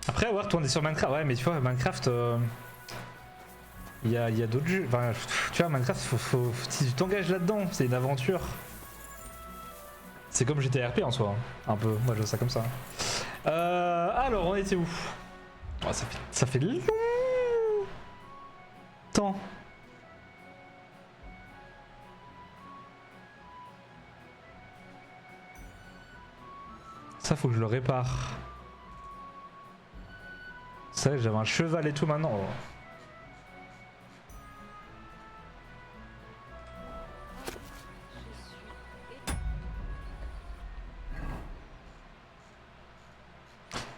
Après, ouais, retourner sur Minecraft. Ouais, mais tu vois, Minecraft. Il y a d'autres jeux. Enfin, tu vois, Minecraft, si tu t'engages là-dedans, c'est une aventure. C'est comme GTRP en soi, hein. Un peu. Moi, je vois ça comme ça. Alors, on était où? Oh, ça fait longtemps. Ça, faut que je le répare. C'est vrai que j'avais un cheval et tout maintenant. Oh.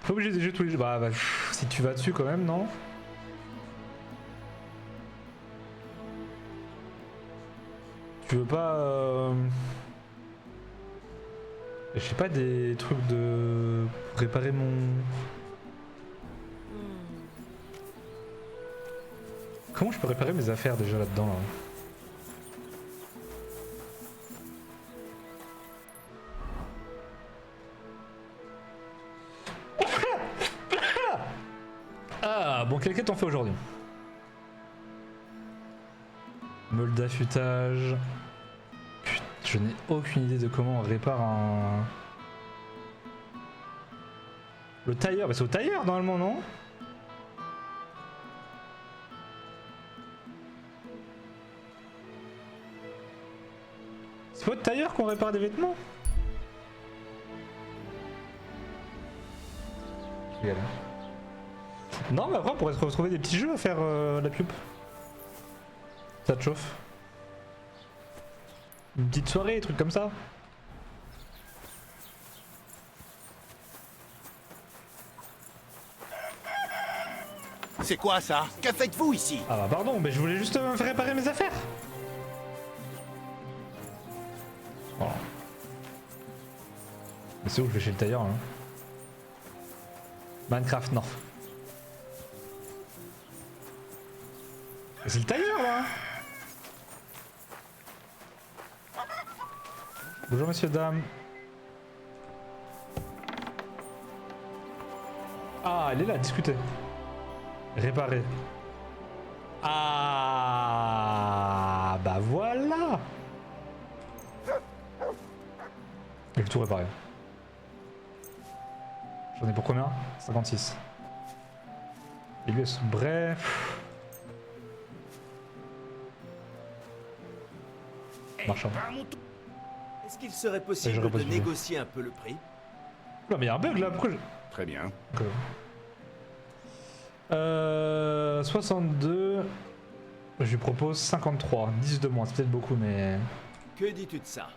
Pas obligé de jouer tous les jeux. Bah, si tu vas dessus quand même, non? Tu veux pas... Je sais pas, des trucs de... Réparer mon... Comment je peux réparer mes affaires déjà là-dedans là? Ah, bon, quelle quête on fait aujourd'hui? Meule d'affûtage. Putain, je n'ai aucune idée de comment on répare un... Le tailleur, bah c'est au tailleur normalement, non? C'est pas au tailleur qu'on répare des vêtements? Je vais y aller. Non, mais après on pourrait se retrouver des petits jeux à faire la pub. Ça te chauffe? Une petite soirée, des trucs comme ça? C'est quoi ça? Que faites-vous ici? Ah bah pardon, mais je voulais juste me faire réparer mes affaires. Voilà. Mais c'est où je vais chez le tailleur là? Minecraft, non. C'est le tailleur là. Bonjour messieurs, dames. Ah, elle est là, discutez. Réparer. Ah, bah voilà. Je vais tout réparer. J'en ai pour combien? 56. Aiguille bref. Marchand. Est-ce qu'il serait Je possible repose de le jeu. négocier un peu le prix? Non mais y'a un bug là, pourquoi je... Très bien. 62. Je lui propose 53. 10 de moins, c'est peut-être beaucoup mais... Que dis-tu de ça?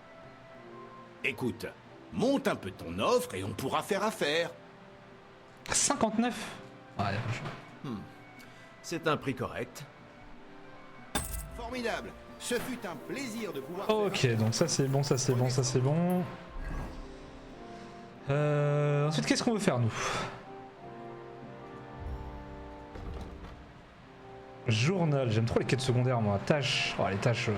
Écoute, monte un peu ton offre et on pourra faire affaire. 59. Ouais, y'a pas le choix. C'est un prix correct. Formidable. Ce fut un plaisir de pouvoir... Ok, donc ça c'est bon, ça c'est bon, ça c'est bon. Ensuite, qu'est-ce qu'on veut faire nous? Journal, j'aime trop les quêtes secondaires moi. Tâches, oh les tâches...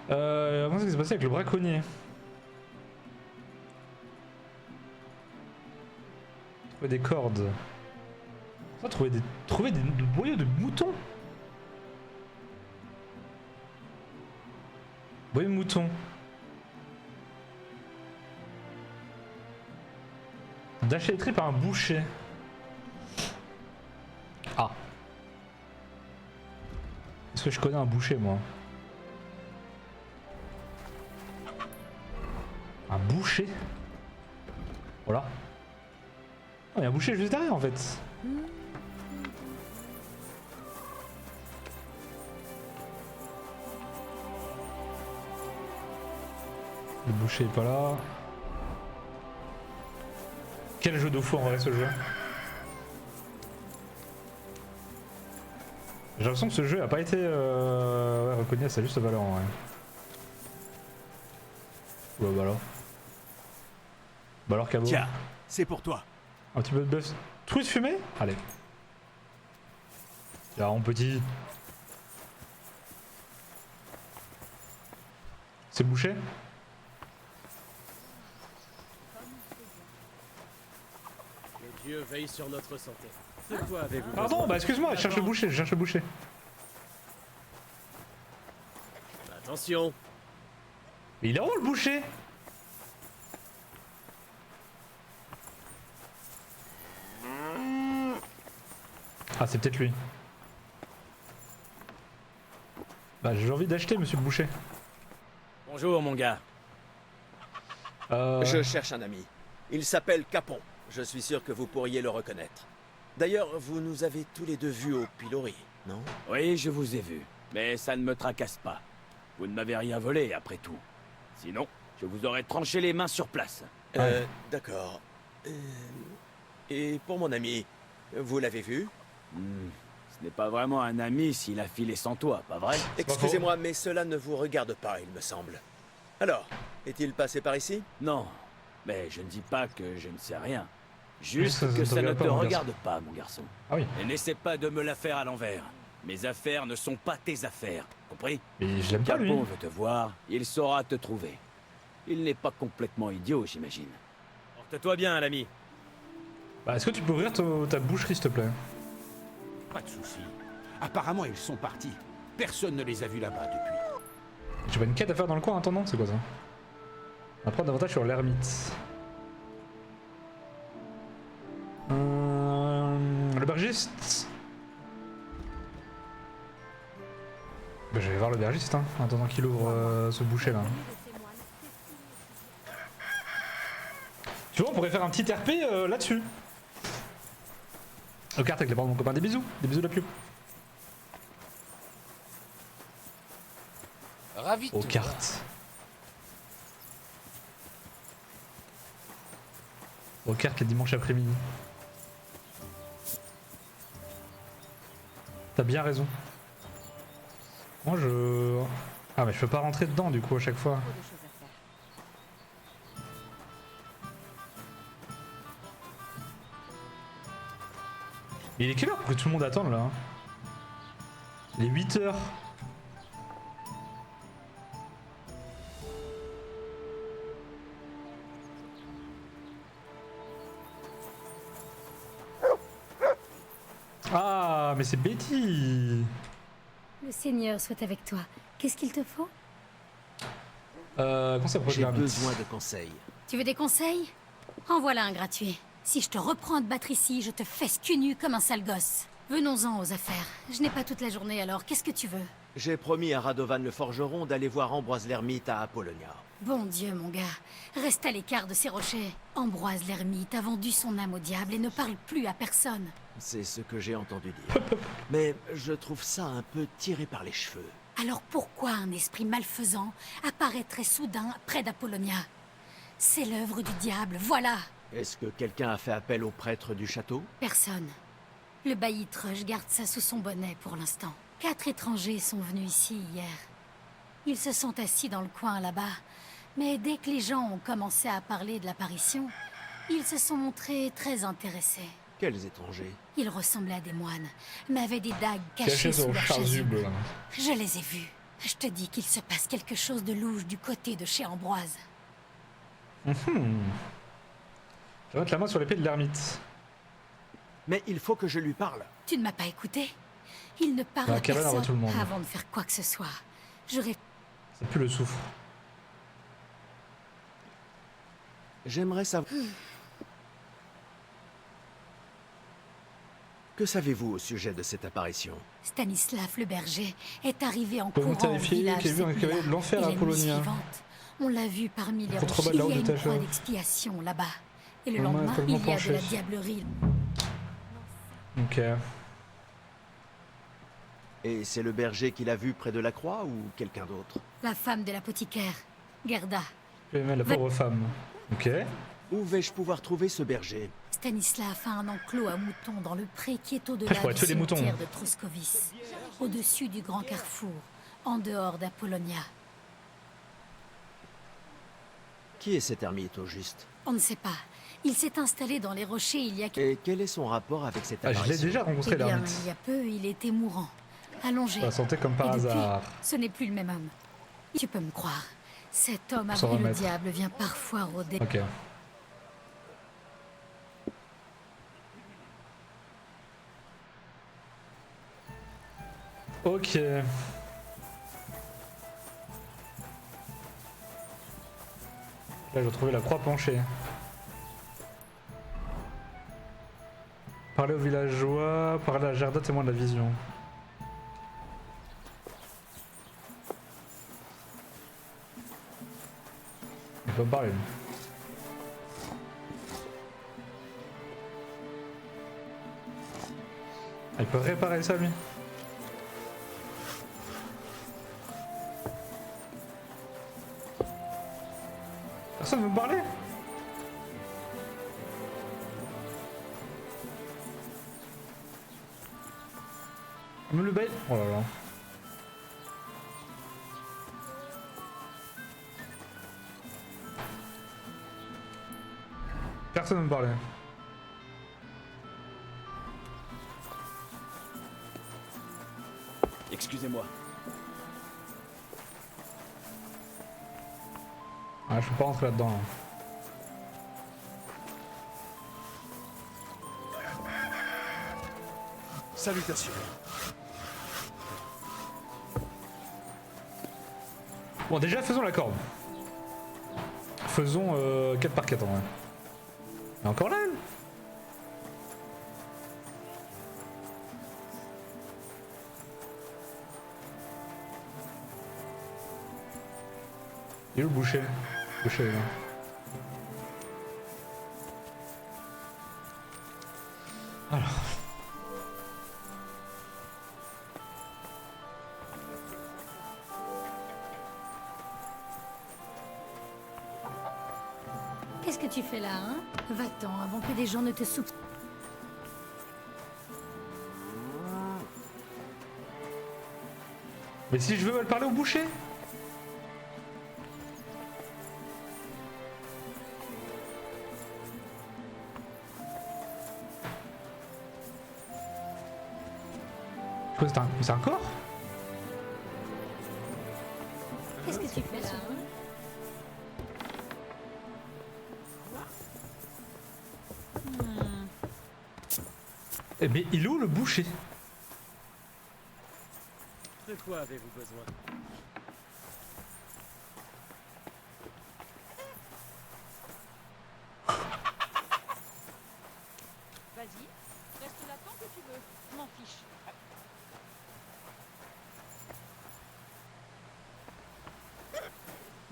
Comment ça s'est passé avec le braconnier? Trouver des cordes. Ça, trouver des boyaux de moutons. Boyaux de moutons. D'acheter les traits par un boucher. Ah. Est-ce que je connais un boucher moi? Un boucher? Voilà. Oh, il y a un boucher juste derrière en fait. Le boucher est pas là. Quel jeu de fou en vrai ce jeu. J'ai l'impression que ce jeu a pas été ouais, reconnu à sa juste valeur en vrai. Ouais bah alors. Bah alors Cabo. Tiens, c'est pour toi. Un petit peu de bœuf. Truite fumée? Allez. Là, mon petit. C'est bouché? Que Dieu veille sur notre santé. De quoi avez-vous Pardon, besoin? bah excuse-moi, je cherche le boucher, je cherche le boucher. Attention. Mais il est où le boucher? Ah, c'est peut-être lui. Bah j'ai envie d'acheter, monsieur le boucher. Bonjour, mon gars. Je cherche un ami. Il s'appelle Capon. Je suis sûr que vous pourriez le reconnaître. D'ailleurs, vous nous avez tous les deux vus au pilori, non? Oui, je vous ai vu. Mais ça ne me tracasse pas. Vous ne m'avez rien volé, après tout. Sinon, je vous aurais tranché les mains sur place. D'accord. Et pour mon ami, vous l'avez vu? Ce n'est pas vraiment un ami s'il a filé sans toi, pas vrai? Excusez-moi, mais cela ne vous regarde pas, il me semble. Alors, est-il passé par ici? Non. Mais je ne dis pas que je ne sais rien. Ça Juste te que ça ne regarde te pas, mon regarde pas, mon garçon. Ah oui, Et n'essaie pas de me la faire à l'envers. Mes affaires ne sont pas tes affaires, compris? mais je l'aime pas lui. Capon veut te voir, il saura te trouver. Il n'est pas complètement idiot, j'imagine. Porte-toi bien, l'ami. Bah est-ce que tu peux ouvrir ta boucherie s'il te plaît? Pas de souci. Apparemment, ils sont partis. Personne ne les a vus là-bas depuis. J'ai pas une quête à faire dans le coin en attendant, c'est quoi ça? On va prendre davantage sur l'ermite. L'aubergiste. Bah, je vais voir l'aubergiste hein, en attendant qu'il ouvre ce boucher là. Tu vois, on pourrait faire un petit RP là-dessus. Aux cartes avec les parents de mon copain, des bisous la pub. Ravi de Aux te cartes. Aux cartes les dimanches après-midi. T'as bien raison. Moi je... Ah mais je peux pas rentrer dedans du coup à chaque fois. Il est quelle heure pour que tout le monde attende là? Il est 8 heures. Ah mais c'est Betty. Le Seigneur soit avec toi. Qu'est-ce qu'il te faut? Comment ça pourrait J'ai dire besoin de conseils. Tu veux des conseils? En voilà un gratuit. Si je te reprends de battre ici, je te fesse cul nu comme un sale gosse. Venons-en aux affaires. Je n'ai pas toute la journée, alors qu'est-ce que tu veux? J'ai promis à Radovan le forgeron d'aller voir Ambroise l'ermite à Apollonia. Bon Dieu, mon gars, reste à l'écart de ces rochers. Ambroise l'ermite a vendu son âme au diable et ne parle plus à personne. C'est ce que j'ai entendu dire. Mais je trouve ça un peu tiré par les cheveux. Alors pourquoi un esprit malfaisant apparaîtrait soudain près d'Apollonia? C'est l'œuvre du diable, voilà. Est-ce que quelqu'un a fait appel au prêtre du château? Personne. Le bailli Trush garde ça sous son bonnet pour l'instant. 4 étrangers sont venus ici hier. Ils se sont assis dans le coin là-bas, mais dès que les gens ont commencé à parler de l'apparition, ils se sont montrés très intéressés. Quels étrangers? Ils ressemblaient à des moines, mais avaient des dagues Caché cachées sous sur leur chasuble. chasuble. Je les ai vus. Je te dis qu'il se passe quelque chose de louche du côté de chez Ambroise. Je vais mettre la main sur l'épée de l'ermite. Mais il faut que je lui parle. Tu ne m'as pas écouté? Il ne parle Dans la à cabane, on voit tout le personne monde. avant de faire quoi que ce soit. J'aurais... Ça pue le soufre. J'aimerais savoir... Que savez-vous au sujet de cette apparition? Stanislav le berger est arrivé en Comment courant au t'as village qui a vu un Sepula. cavalier de l'enfer Et à la nuit Apollonia. suivante, on l'a vu parmi les Contrebas rochers. de la Il y a haute de une croix Tacha. d'expiation là-bas. Et le Comment lendemain, tellement il y a de la penché. diablerie. Ok. Et c'est le berger qui l'a vu près de la croix ou quelqu'un d'autre? La femme de l'apothicaire, Gerda. La pauvre femme. Ok. Où vais-je pouvoir trouver ce berger? Stanislav a un enclos à moutons dans le pré qui est Je au-delà pourrais du tuer les moutons. cimetière de Troskovis, au-dessus du grand carrefour, en dehors d'Apollonia. Qui est cet ermite au juste? On ne sait pas. Il s'est installé dans les rochers il y a... Et quel est son rapport avec cette Ah, je l'ai apparition? déjà rencontré Eh bien, l'ermite. il y a peu, il était mourant, allongé. Je la sentais comme par Et depuis, hasard. ce n'est plus le même homme. Tu peux me croire, Cet homme S'en appelé le remettre. diable vient parfois rôder. Ok. Ok. Là, je vais trouver la croix penchée. Parler aux villageois, parler à Gerda, témoin de la vision. Il peut me parler. Lui. Il peut réparer ça, lui. Personne ne veut me parler. Même le bail. Oh là là. Personne ne me parlait. Excusez-moi. Ah, je peux pas rentrer là-dedans. Là. Salutations. Bon, déjà, faisons la corde. Faisons 4 par 4 en vrai. Mais encore là, elle. Il est où le boucher? Le boucher, il est là. Alors. Qu'est-ce que tu fais là, hein? Va-t'en avant que des gens ne te soupçonnent. Mais si je veux mal parler au boucher? Quoi, c'est un corps? Qu'est-ce que tu fais là, hein? Eh mais il est où le boucher? De quoi avez-vous besoin? Vas-y, reste là tant que tu veux. Je m'en fiche.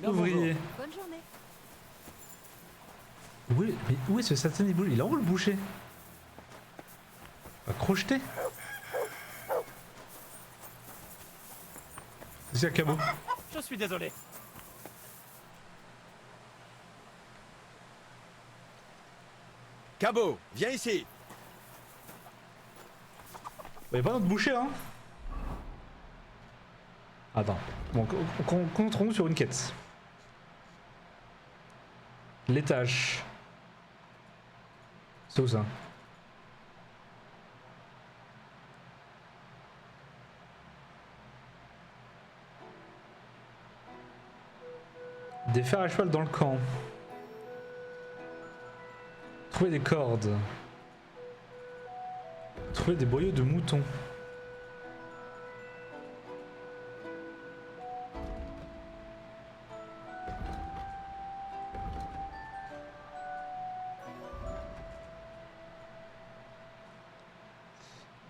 Ouvrier. Bonne journée. Où est ce satané boucher? Il est en haut le boucher? Va crocheter. C'est un cabot. Je suis désolé. Cabot, viens ici. Il n'y a pas notre boucher hein? Attends. Bon, concentrons-nous sur une quête. L'étage. C'est où ça? Des fers à cheval dans le camp. Trouver des cordes. Trouver des boyaux de moutons.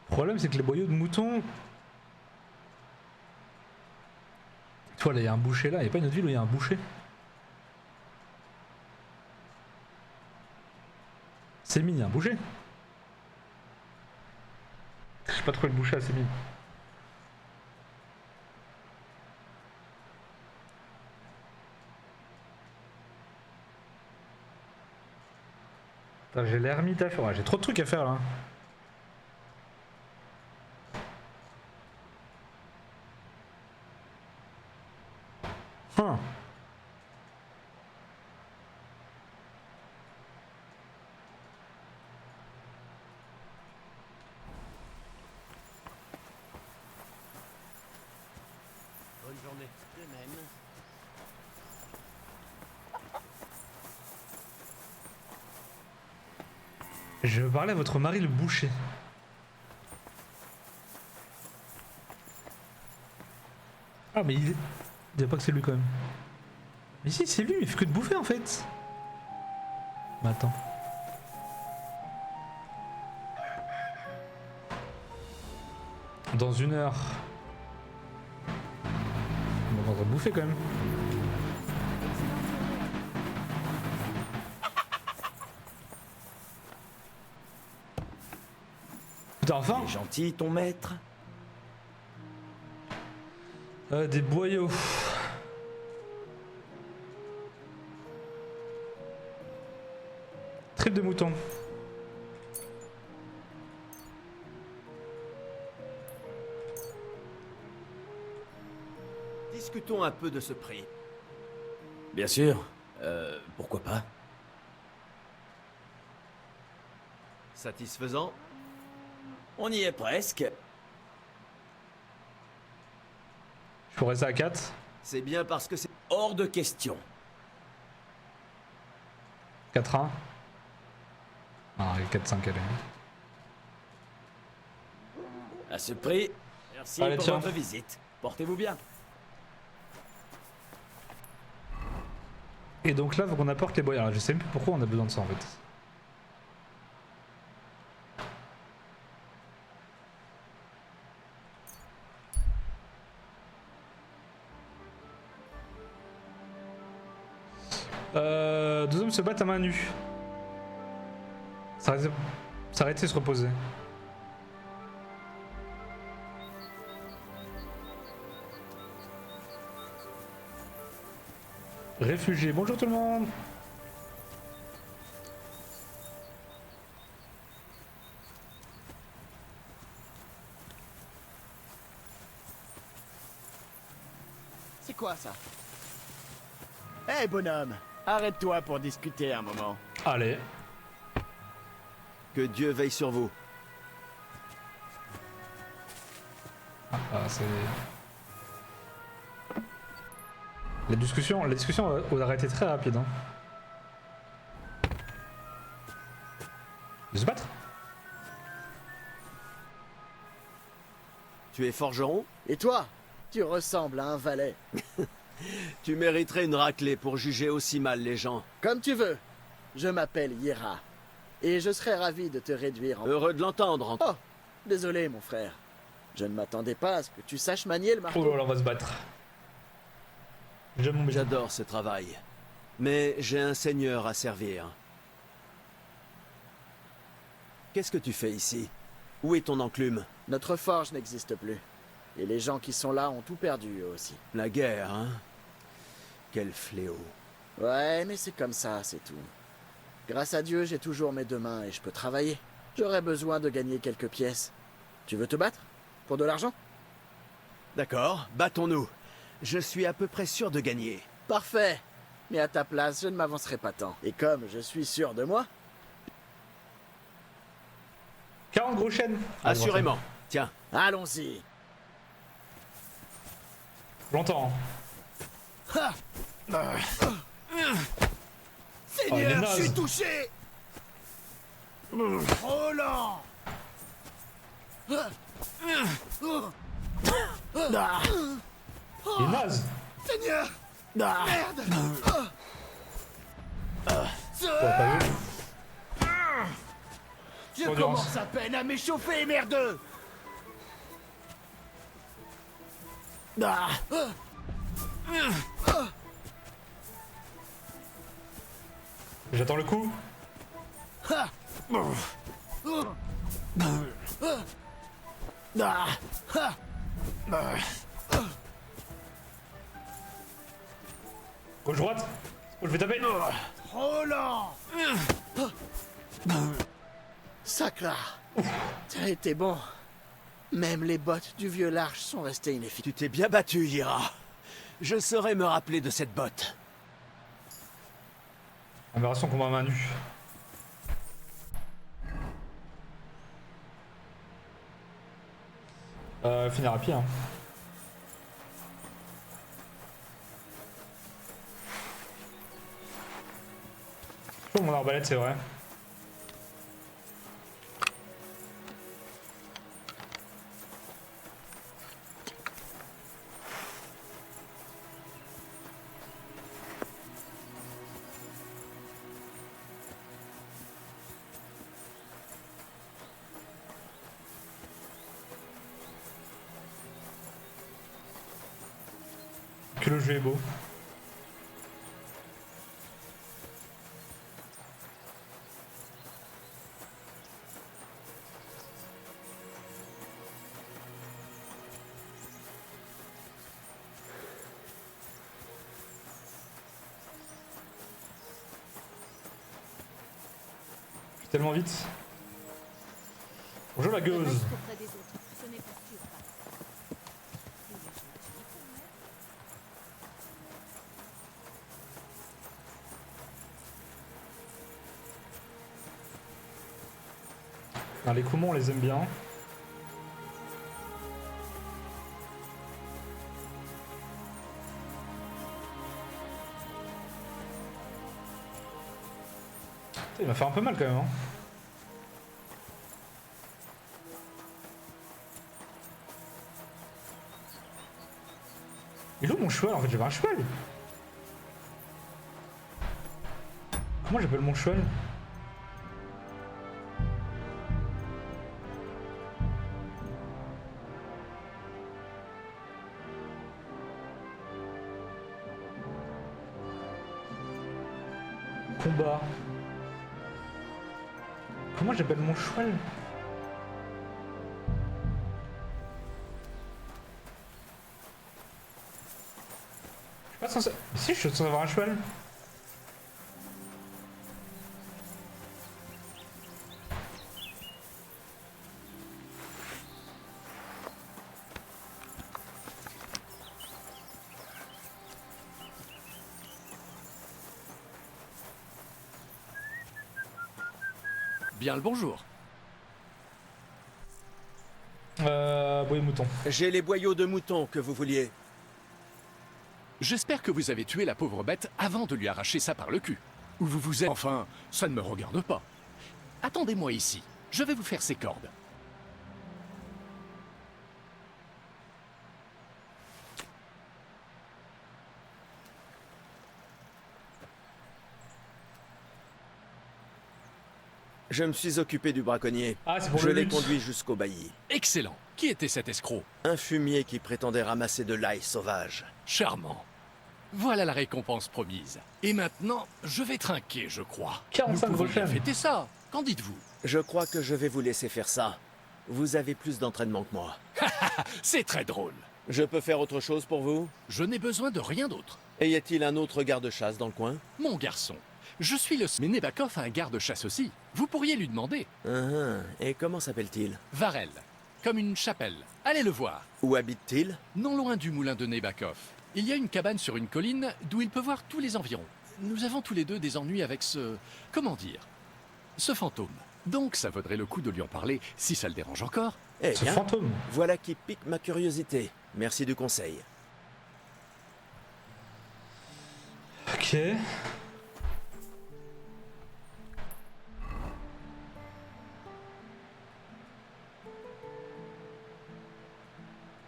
Le problème c'est que les boyaux de moutons... Tu vois là il y a un boucher là, il n'y a pas une autre ville où il y a un boucher? C'est mine, il y a un boucher. Je sais pas trouvé le boucher à Sémine. J'ai l'ermite à faire. Ouais, j'ai trop de trucs à faire là. Hein. Bonne journée. De même. Je veux parler à votre mari le boucher. Ah mais il... Dis pas que c'est lui quand même. Mais si c'est lui, il fait que de bouffer en fait. Mais attends. Dans 1 heure. On va bouffer quand même. Putain enfin. Il est gentil, ton maître. Des boyaux. Trip de mouton. Discutons un peu de ce prix. Bien sûr. Pourquoi pas? Satisfaisant? On y est presque. Je pourrais ça à 4. C'est bien parce que c'est... Hors de question. 4-1. Ah, 4-5 allez. À ce prix, merci Allez, pour tiens. votre visite. Portez-vous bien. Et donc là, faut qu'on apporte les boyaux. Alors, je sais même plus pourquoi on a besoin de ça en fait. Deux hommes se battent à main nue. S'arrêter, se reposer. Réfugiés, bonjour tout le monde. C'est quoi ça? Hé bonhomme, arrête-toi pour discuter un moment. Allez. Que Dieu veille sur vous. Ah, c'est... La discussion aurait été très rapide. Hein. De se battre? Tu es forgeron? Et toi? Tu ressembles à un valet. Tu mériterais une raclée pour juger aussi mal les gens. Comme tu veux. Je m'appelle Yera. Et je serais ravi de te réduire en... Heureux de l'entendre. Oh, désolé mon frère. Je ne m'attendais pas à ce que tu saches manier le marteau. Oh là là, on va se battre. J'adore ce travail. Mais j'ai un seigneur à servir. Qu'est-ce que tu fais ici? Où est ton enclume? Notre forge n'existe plus. Et les gens qui sont là ont tout perdu eux aussi. La guerre, hein? Quel fléau. Ouais, mais c'est comme ça, c'est tout. Grâce à Dieu, j'ai toujours mes 2 mains et je peux travailler. J'aurais besoin de gagner quelques pièces. Tu veux te battre? Pour de l'argent? D'accord, battons-nous. Je suis à peu près sûr de gagner. Parfait. Mais à ta place, je ne m'avancerai pas tant. Et comme je suis sûr de moi... 40 gros chênes. Assurément. Tiens. Allons-y. Longtemps. Hein. Oh, il est Seigneur, naze. je suis touché. Oh là. Il est naze. Seigneur. Merde. Ouais, pas vu. Je Endurance. commence à peine à m'échauffer, merdeux. J'attends le coup. Gauche droite. Oh, je vais taper. Oh là. Sacra. T'as été bon. Même les bottes du vieux large sont restées inefficaces. Tu t'es bien battu, Yera. Je saurais me rappeler de cette botte. Aberration combat à main nue. Finir à pied. Hein. Oh, mon arbalète, c'est vrai. que le jeu est beau. Tellement vite. Bonjour la gueuse. Reste auprès des autres. Ce n'est pas sûr, pas. Il est gentil, ton maître. Ah, les Koumons on les aime bien. Il m'a fait un peu mal quand même. Hein. Il est où mon cheval? En fait j'avais un cheval. Comment j'appelle mon cheval? Combat. Comment j'appelle mon cheval? Je suis pas censé... Si, je suis censé avoir un cheval. Bien le bonjour. Oui, mouton. J'ai les boyaux de mouton que vous vouliez. J'espère que vous avez tué la pauvre bête avant de lui arracher ça par le cul. Ou vous vous êtes... Enfin, ça ne me regarde pas. Attendez-moi ici. Je vais vous faire ces cordes. Je me suis occupé du braconnier. Ah, c'est pour Je le l'ai luxe. conduit jusqu'au bailli. Excellent. Qui était cet escroc? Un fumier qui prétendait ramasser de l'ail sauvage. Charmant. Voilà la récompense promise. Et maintenant, je vais trinquer, je crois. 45 Nous pouvons bien prochaines. fêter ça. Qu'en dites-vous? Je crois que je vais vous laisser faire ça. Vous avez plus d'entraînement que moi. C'est très drôle. Je peux faire autre chose pour vous? Je n'ai besoin de rien d'autre. Et y a-t-il un autre garde-chasse dans le coin? Mon garçon, je suis le... Mais Nebakov a un garde-chasse aussi. Vous pourriez lui demander. Et comment s'appelle-t-il? Varel. Comme une chapelle. Allez le voir. Où habite-t-il? Non loin du moulin de Nebakov. Il y a une cabane sur une colline d'où il peut voir tous les environs. Nous avons tous les deux des ennuis avec ce... Comment dire? Ce fantôme. Donc ça vaudrait le coup de lui en parler, si ça le dérange encore. Eh Ce bien, fantôme. voilà qui pique ma curiosité. Merci du conseil. Ok.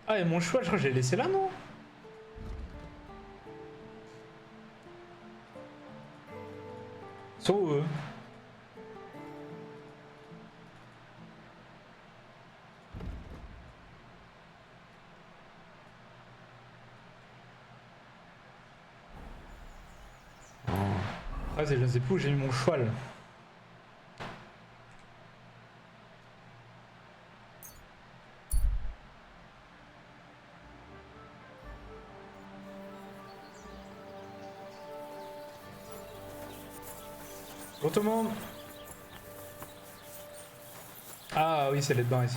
Ah, et mon cheval, je crois que je l'ai laissé là, non? Sont où, eux? Ah, je ne sais plus où j'ai mis mon cheval. Bonjour tout le monde. Ah oui, c'est les dedans ici.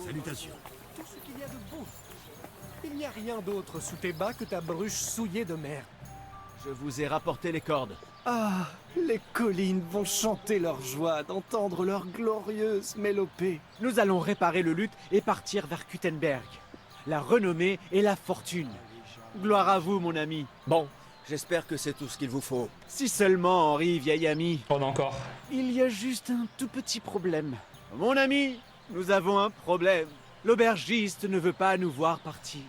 Salutations. Tout ce qu'il y a de beau. Il n'y a rien d'autre sous tes bas que ta bruche souillée de mer. Je vous ai rapporté les cordes. Ah, les collines vont chanter leur joie d'entendre leur glorieuse mélopée. Nous allons réparer le luth et partir vers Kuttenberg. La renommée et la fortune. Gloire à vous, mon ami. Bon, j'espère que c'est tout ce qu'il vous faut. Si seulement, Henri, vieil ami. On a encore. Il y a juste un tout petit problème. Mon ami, nous avons un problème. L'aubergiste ne veut pas nous voir partir.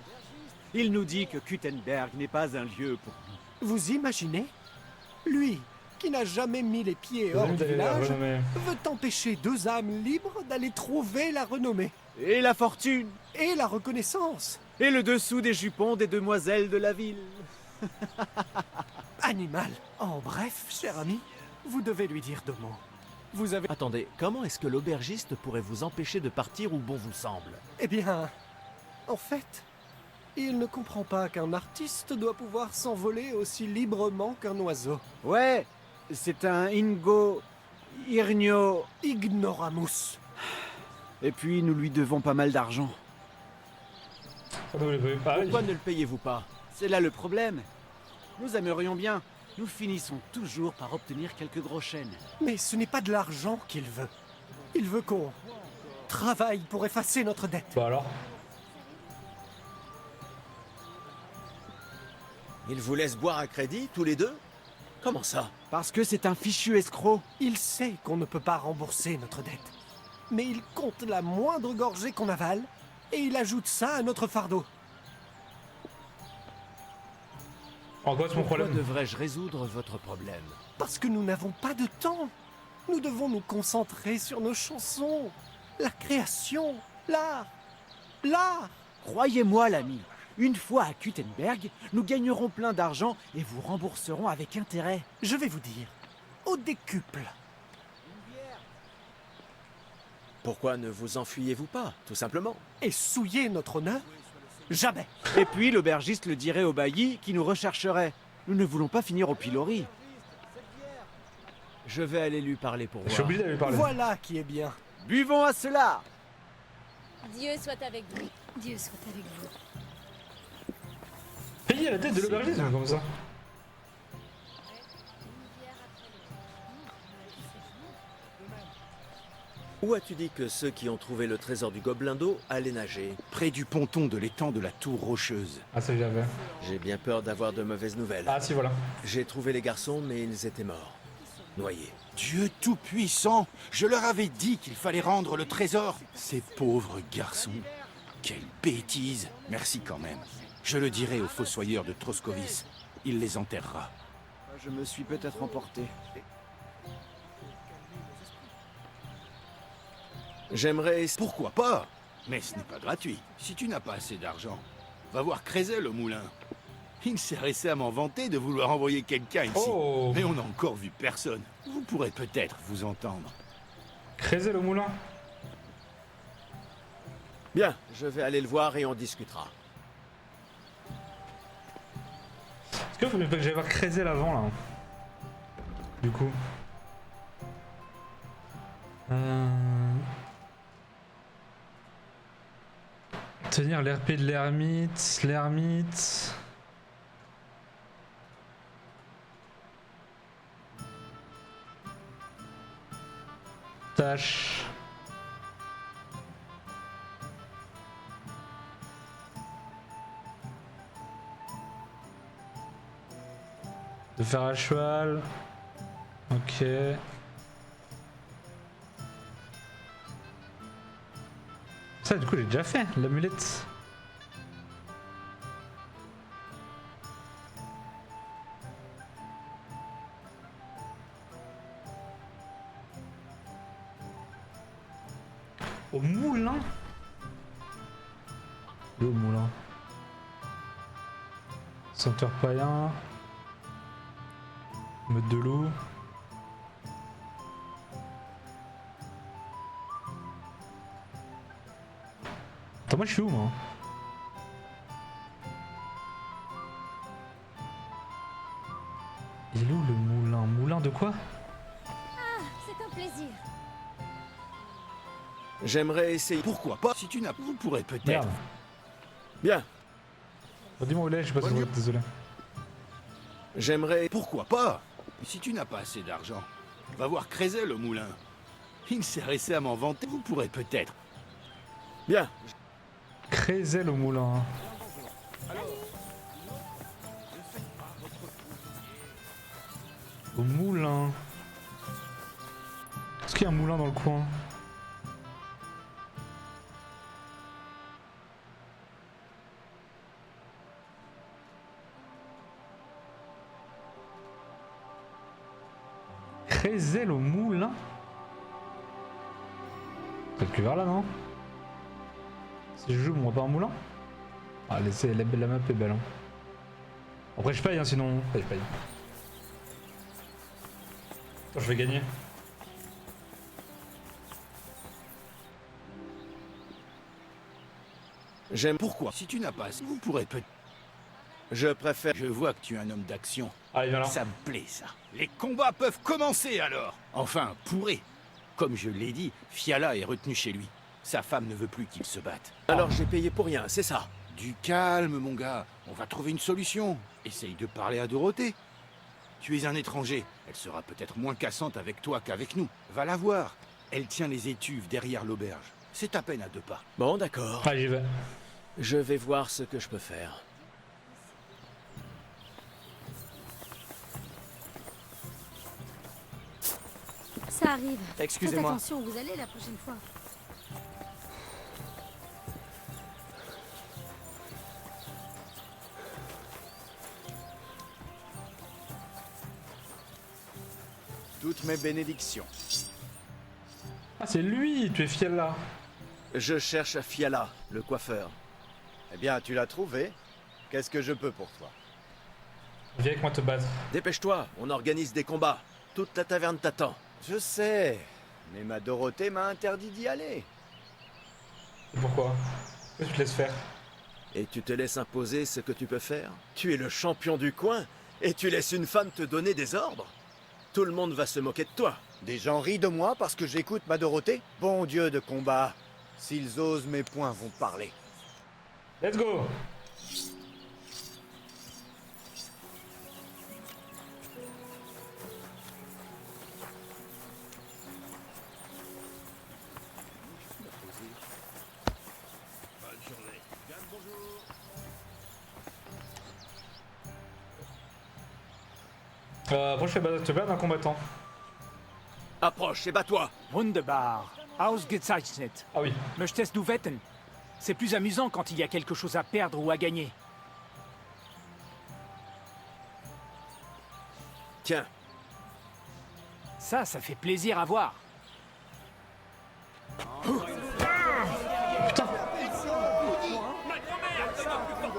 Il nous dit que Kuttenberg n'est pas un lieu pour nous. Vous imaginez? Lui, qui n'a jamais mis les pieds Vous hors avez du d'aller la village, renommée. veut empêcher deux âmes libres d'aller trouver la renommée. Et la fortune. Et la reconnaissance. Et le dessous des jupons des demoiselles de la ville. Animal. En bref, cher ami, vous devez lui dire 2 mots. Vous avez... Attendez, comment est-ce que l'aubergiste pourrait vous empêcher de partir où bon vous semble? Eh bien, en fait, il ne comprend pas qu'un artiste doit pouvoir s'envoler aussi librement qu'un oiseau. Ouais, c'est un Ingo Irnio. Ignoramus. Et puis nous lui devons pas mal d'argent. Ah, non, il est pas- Pourquoi ne le payez-vous pas? C'est là le problème. Nous aimerions bien. Nous finissons toujours par obtenir quelques gros chênes. Mais ce n'est pas de l'argent qu'il veut. Il veut qu'on travaille pour effacer notre dette. Bah alors. Il vous laisse boire à crédit, tous les deux? Comment ça? Parce que c'est un fichu escroc. Il sait qu'on ne peut pas rembourser notre dette. Mais il compte la moindre gorgée qu'on avale et il ajoute ça à notre fardeau. En quoi c'est mon Pourquoi problème? devrais-je résoudre votre problème? Parce que nous n'avons pas de temps. Nous devons nous concentrer sur nos chansons, la création, l'art. L'art. Croyez-moi, l'ami. Une fois à Kuttenberg, nous gagnerons plein d'argent et vous rembourserons avec intérêt. Je vais vous dire, au décuple. Pourquoi ne vous enfuyez-vous pas, tout simplement? Et souiller notre honneur? Jamais. Et puis l'aubergiste le dirait au bailli qui nous rechercherait. Nous ne voulons pas finir au pilori. Je vais aller lui parler pour Je suis voir. obligé d'aller lui parler. Voilà qui est bien. Buvons à cela. Dieu soit avec vous. Dieu soit avec vous. Payer la tête de l'aubergiste comme ça. Où as-tu dit que ceux qui ont trouvé le trésor du gobelin d'eau allaient nager? Près du ponton de l'étang de la tour rocheuse. Ah ça j'avais. J'ai bien peur d'avoir de mauvaises nouvelles. Ah si voilà. J'ai trouvé les garçons, mais ils étaient morts. Noyés. Dieu tout-puissant, je leur avais dit qu'il fallait rendre le trésor. Ces pauvres garçons. Quelle bêtise. Merci quand même. Je le dirai au fossoyeur de Troscovis. Il les enterrera. Je me suis peut-être emporté. J'aimerais... Pourquoi pas? Mais ce n'est pas gratuit. Si tu n'as pas assez d'argent, va voir Crézel au moulin. Il s'est récemment vanté de vouloir envoyer quelqu'un ici. Oh. Mais on n'a encore vu personne. Vous pourrez peut-être vous entendre. Crézel au moulin. Bien, je vais aller le voir et on discutera. Est-ce qu'il faut que j'aille voir Crézel avant là? Du coup. Tenir l'RP de l'ermite. Tâche. De faire à cheval. Ok. Ça du coup j'ai déjà fait, l'amulette. Au moulin. Et au moulin. Senteur païen. Meute de loup. Attends, moi je suis où moi? Il est où le moulin? Moulin de quoi? C'est un plaisir. J'aimerais essayer... Pourquoi pas? Si tu n'as... Vous pourrez peut-être... Merde. Bien, Oh, dis-moi où il est, je sais pas si vous êtes désolé. j'aimerais... Pourquoi pas? Si tu n'as pas assez d'argent, va voir Crézel au moulin. Il s'est récemment vanté. Vous pourrez peut-être... Bien, Crézel au moulin. Au moulin. Est-ce qu'il y a un moulin dans le coin? Crézel au moulin? Peut-être plus vers là, non? Si je joue, on va pas un moulin. Ah, la map est belle. Hein. Après, je paye, hein, sinon. Allez, je paye. Attends, je vais gagner. J'aime. Pourquoi? Si tu n'as pas assez, vous pourrez peut-être. Je préfère... Je vois que tu es un homme d'action. Allez, viens là. Ça me plaît, ça. Les combats peuvent commencer, alors. Enfin, pourraient. Comme je l'ai dit, Fiala est retenu chez lui. Sa femme ne veut plus qu'il se batte. Alors j'ai payé pour rien, c'est ça? Du calme, mon gars. On va trouver une solution. Essaye de parler à Dorothée. Tu es un étranger. Elle sera peut-être moins cassante avec toi qu'avec nous. Va la voir. Elle tient les étuves derrière l'auberge. C'est à peine à 2 pas. Bon, d'accord. Allez, j'y vais. Je vais voir ce que je peux faire. Ça arrive. Excusez-moi. Faites attention où vous allez la prochaine fois. Toutes mes bénédictions. Ah, c'est lui, tu es fiel là. Je cherche Fiala, le coiffeur. Eh bien, tu l'as trouvé. Qu'est-ce que je peux pour toi? Viens avec moi te battre. Dépêche-toi, on organise des combats. Toute la taverne t'attend. Je sais, mais ma Dorothée m'a interdit d'y aller. Et pourquoi? Pourquoi tu te laisses faire? Et tu te laisses imposer ce que tu peux faire? Tu es le champion du coin et tu laisses une femme te donner des ordres? Tout le monde va se moquer de toi. Des gens rient de moi parce que j'écoute ma Dorothée? Bon Dieu de combat, s'ils osent, mes poings vont parler. Let's go. Après je fais te battre un combattant. Approche et bats-toi. Wunderbar. Ausgezeichnet. Ah oui. Möchtest du wetten? C'est plus amusant quand il y a quelque chose à perdre ou à gagner. Tiens. Ça fait plaisir à voir. Putain.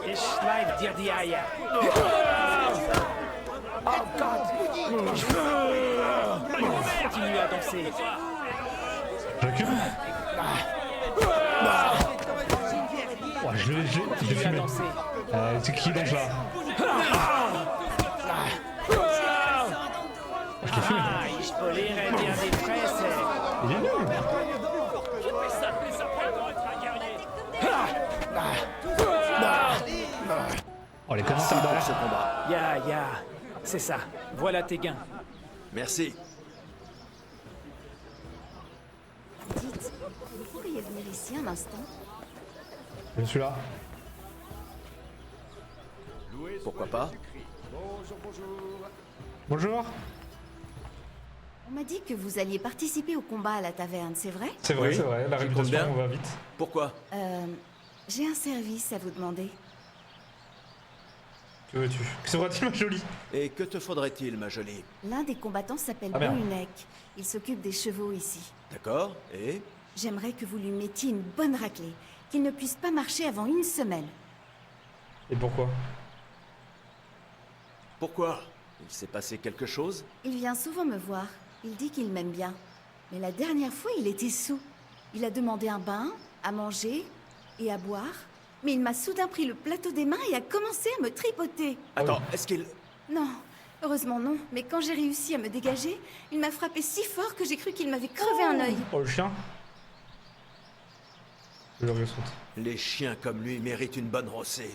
Ich schneide dir die Eier. Oh God. Continue à danser. Je recule. Ouais, je l'ai Continue à filmé. danser. C'est qui donc là? Je l'ai filmé. Ah, ich poliere dir die Fresse. Il est nul. Oh les commentaires Pour derrière. ce combat. Ya. C'est ça. Voilà tes gains. Merci. Dites, vous pourriez venir ici un instant? Je suis là. Pourquoi pas? Bonjour. On m'a dit que vous alliez participer au combat à la taverne, c'est vrai? C'est vrai, Oui. c'est vrai. La Tu comptes bien? réputation, on va vite. Pourquoi? J'ai un service à vous demander. Que veux-tu? Que sera-t-il ma jolie? Et que te faudrait-il, ma jolie? L'un des combattants s'appelle Ah, merde. Brunek. Il s'occupe des chevaux ici. D'accord, et? J'aimerais que vous lui mettiez une bonne raclée, qu'il ne puisse pas marcher avant 1 semaine. Et pourquoi? Pourquoi? Il s'est passé quelque chose? Il vient souvent me voir. Il dit qu'il m'aime bien. Mais la dernière fois, il était saoul. Il a demandé un bain, à manger et à boire. Mais il m'a soudain pris le plateau des mains et a commencé à me tripoter. Attends, est-ce qu'il... Non, heureusement non. Mais quand j'ai réussi à me dégager, il m'a frappé si fort que j'ai cru qu'il m'avait crevé un œil. Oh le chien. Je le saute. Les chiens comme lui méritent une bonne rossée.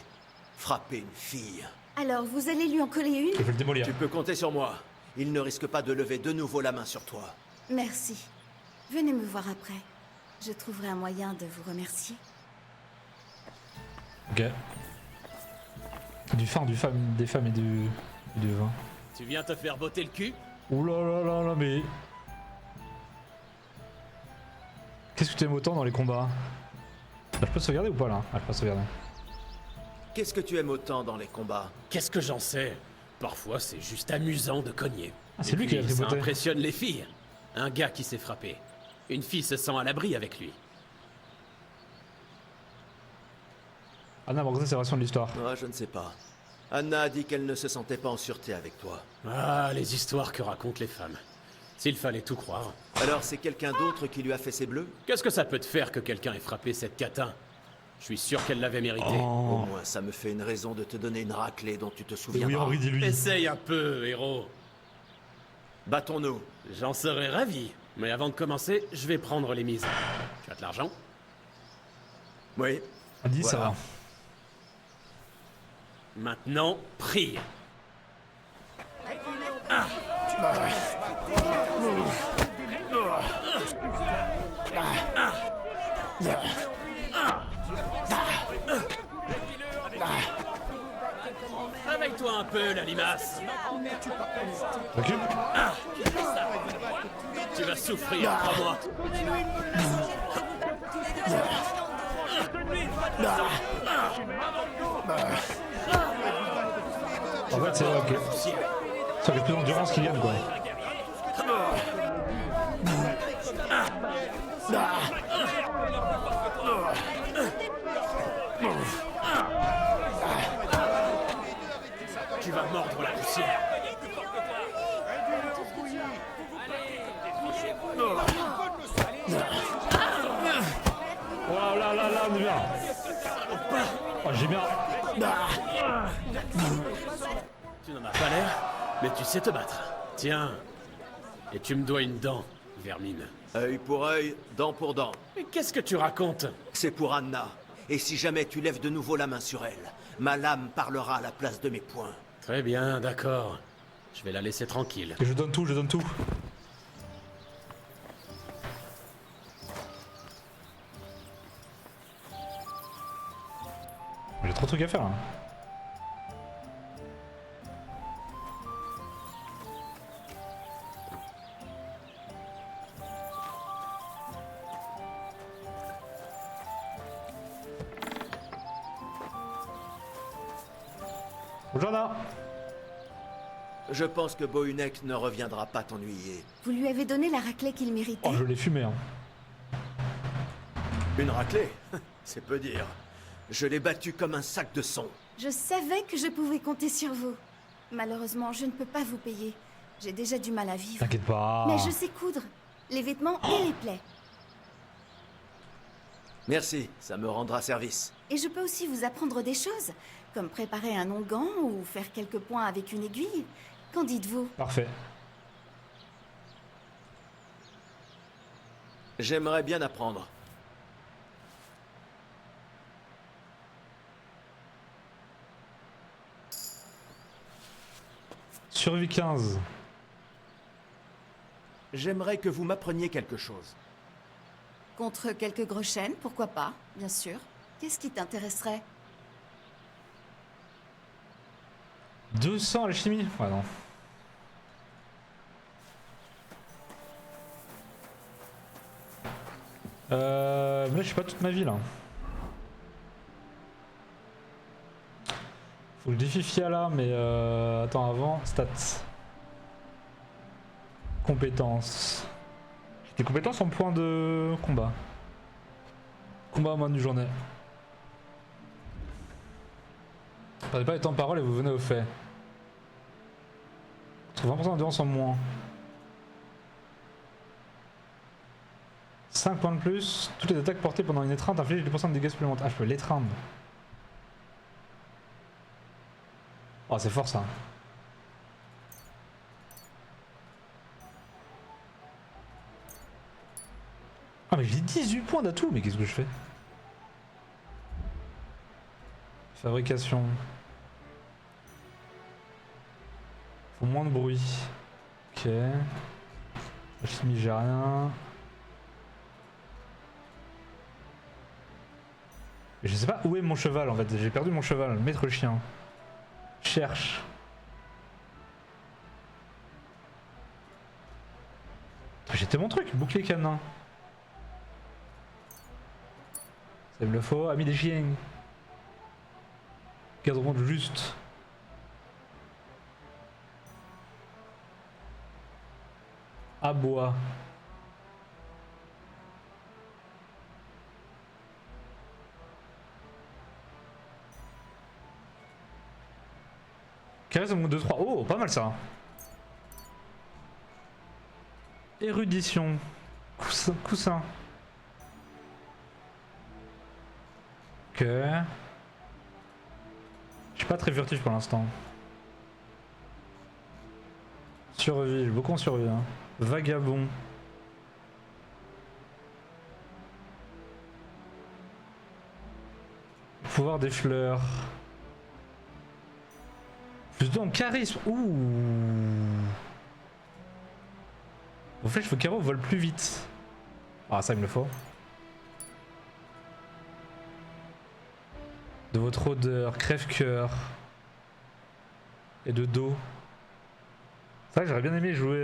Frapper une fille. Alors, vous allez lui en coller Je vais le démolir. Tu peux compter sur moi. Il ne risque pas de lever de nouveau la main sur toi. une? Merci. Venez me voir après. Je trouverai un moyen de vous remercier. Ok. Des femmes et du vin. Tu viens te faire botter le cul? Ouh là là, mais... Qu'est-ce que tu aimes autant dans les combats? Je peux sauvegarder ou pas là? Ah, je peux sauvegarder. Qu'est-ce que tu aimes autant dans les combats? Qu'est-ce que j'en sais? Parfois, c'est juste amusant de cogner. Ah, c'est Et lui qui a puis, ça tripoté. impressionne les filles. Un gars qui s'est frappé. Une fille se sent à l'abri avec lui. Anna m'a raconté ses versions de l'histoire. Ah, je ne sais pas. Anna a dit qu'elle ne se sentait pas en sûreté avec toi. Ah, les histoires que racontent les femmes. S'il fallait tout croire. Alors c'est quelqu'un d'autre qui lui a fait ses bleus? Qu'est-ce que ça peut te faire que quelqu'un ait frappé cette catin? Je suis sûr qu'elle l'avait mérité. Au moins, ça me fait une raison de te donner une raclée dont tu te Oui, souviendras. Henri, dis-lui. Essaye un peu, héros. Battons-nous. J'en serais ravi. Mais avant de commencer, je vais prendre les mises. Tu as de l'argent? Oui. On dit ça Voilà. va. Maintenant, prie. Réveille-toi un peu, la limace. Occupe. Tu vas souffrir, crois-moi. En fait, c'est ok. Ça fait plus d'endurance qu'il gagne, quoi. Tu vas mordre la poussière. Oh là là là, on est bien. Oh, j'ai bien. Tu n'en as pas l'air, mais tu sais te battre. Tiens. Et tu me dois une dent, vermine. Œil pour œil, dent pour dent. Mais qu'est-ce que tu racontes? C'est pour Anna. Et si jamais tu lèves de nouveau la main sur elle, ma lame parlera à la place de mes poings. Très bien, d'accord. Je vais la laisser tranquille. Et je donne tout, je donne tout. J'ai trop de trucs à faire là. Bonjour Anna. Je pense que Bohunek ne reviendra pas t'ennuyer. Vous lui avez donné la raclée qu'il méritait. Oh, je l'ai fumé hein. Une raclée? C'est peu dire. Je l'ai battu comme un sac de son. Je savais que je pouvais compter sur vous. Malheureusement, je ne peux pas vous payer. J'ai déjà du mal à vivre. T'inquiète pas. Mais je sais coudre. Les vêtements et les plaies. Merci, ça me rendra service. Et je peux aussi vous apprendre des choses, comme préparer un onguent ou faire quelques points avec une aiguille. Qu'en dites-vous? Parfait. J'aimerais bien apprendre. Survie 15. J'aimerais que vous m'appreniez quelque chose. Contre quelques groschènes, pourquoi pas, bien sûr. Qu'est-ce qui t'intéresserait? 200 alchimie? Ouais non. Là je suis pas toute ma vie là. Faut que je défie Fiala mais attends avant, stats. Compétences. J'ai des compétences en point de combat. Combat à main du journée. Perdez pas les temps de parole et vous venez au fait. Trouve 20% d'endurance en moins. 5 points de plus. Toutes les attaques portées pendant une étreinte infligent 10% de dégâts supplémentaires. Ah, je peux l'étreindre. Oh, c'est fort ça. Ah, mais j'ai 18 points d'atout, mais qu'est-ce que je fais? Fabrication. Faut moins de bruit. Ok. Alchimie, j'ai rien. Je sais pas où est mon cheval en fait, j'ai perdu mon cheval, maître chien. Cherche. J'étais mon truc, bouclier canin. Ça me le faut, ami des chiens. Cadran de juste. Abois. Charisme 2-3. Oh, pas mal ça. Érudition. Coussin. Coussin. Ok. Je suis pas très furtif pour l'instant. Survie, j'ai beaucoup en survie. Hein. Vagabond. Pouvoir des fleurs. Plus 2 en charisme. Ouh. Vos flèches Focaro volent plus vite. Ah, ça il me le faut. De votre odeur, crève-cœur. Et de dos. C'est vrai que j'aurais bien aimé jouer.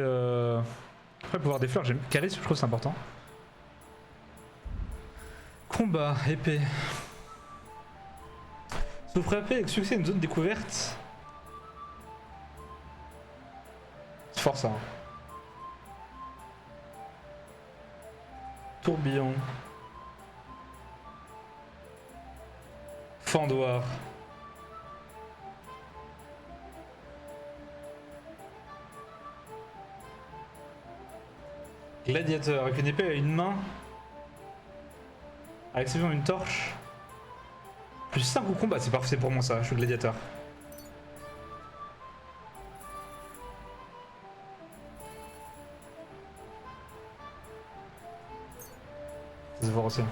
Après, pouvoir des fleurs, j'aime. Charisme, je trouve que c'est important. Combat, épée. Si vous frappez avec succès une zone découverte. C'est fort ça. Hein. Tourbillon. Fendoir. Gladiateur, avec une épée à une main. Avec seulement une torche. Plus 5 au combat, c'est parfait pour moi ça, je suis gladiateur. Ça se voit aussi.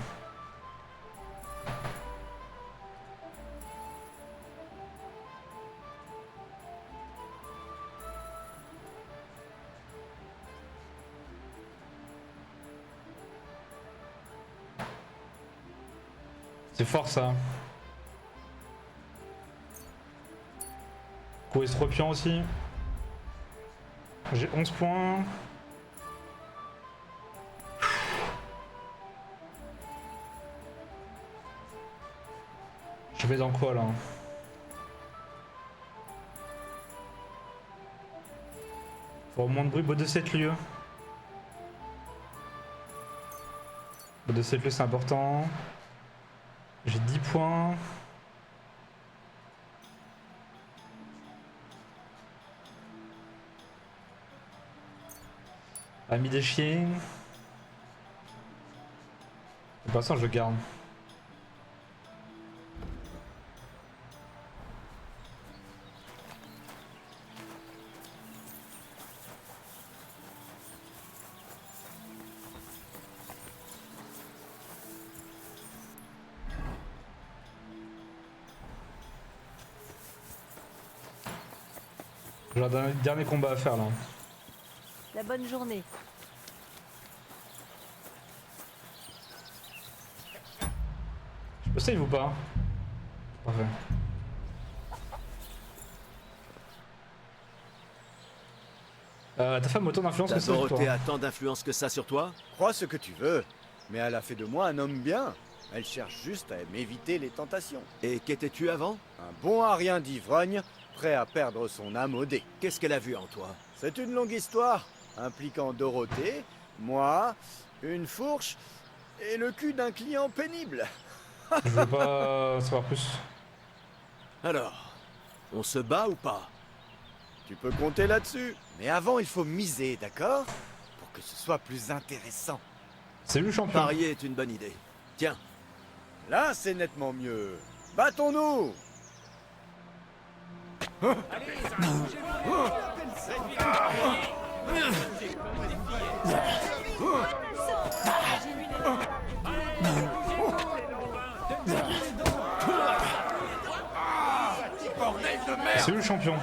C'est fort ça. Co-estropiant aussi. J'ai 11 points. Je vais dans quoi là? Faut moins de bruit, beau de 7 lieux. Beau de 7 lieux c'est important. J'ai 10 points. Ami des chiens. Pour l'instant je le garde. J'ai un dernier combat à faire là. La bonne journée. Je peux save ou pas? Parfait. Ta femme a autant d'influence que ça sur toi. Dorothée a tant d'influence que ça sur toi? Crois ce que tu veux, mais elle a fait de moi un homme bien. Elle cherche juste à m'éviter les tentations. Et qu'étais-tu avant? Un bon à rien d'ivrogne, prêt à perdre son âme au dé. Qu'est-ce qu'elle a vu en toi? C'est une longue histoire, impliquant Dorothée, moi, une fourche et le cul d'un client pénible. Je veux pas savoir plus. Alors, on se bat ou pas? Tu peux compter là-dessus. Mais avant, il faut miser, d'accord? Pour que ce soit plus intéressant. C'est le champion. Parier est une bonne idée. Tiens. Là, c'est nettement mieux. Battons-nous! C'est le champion.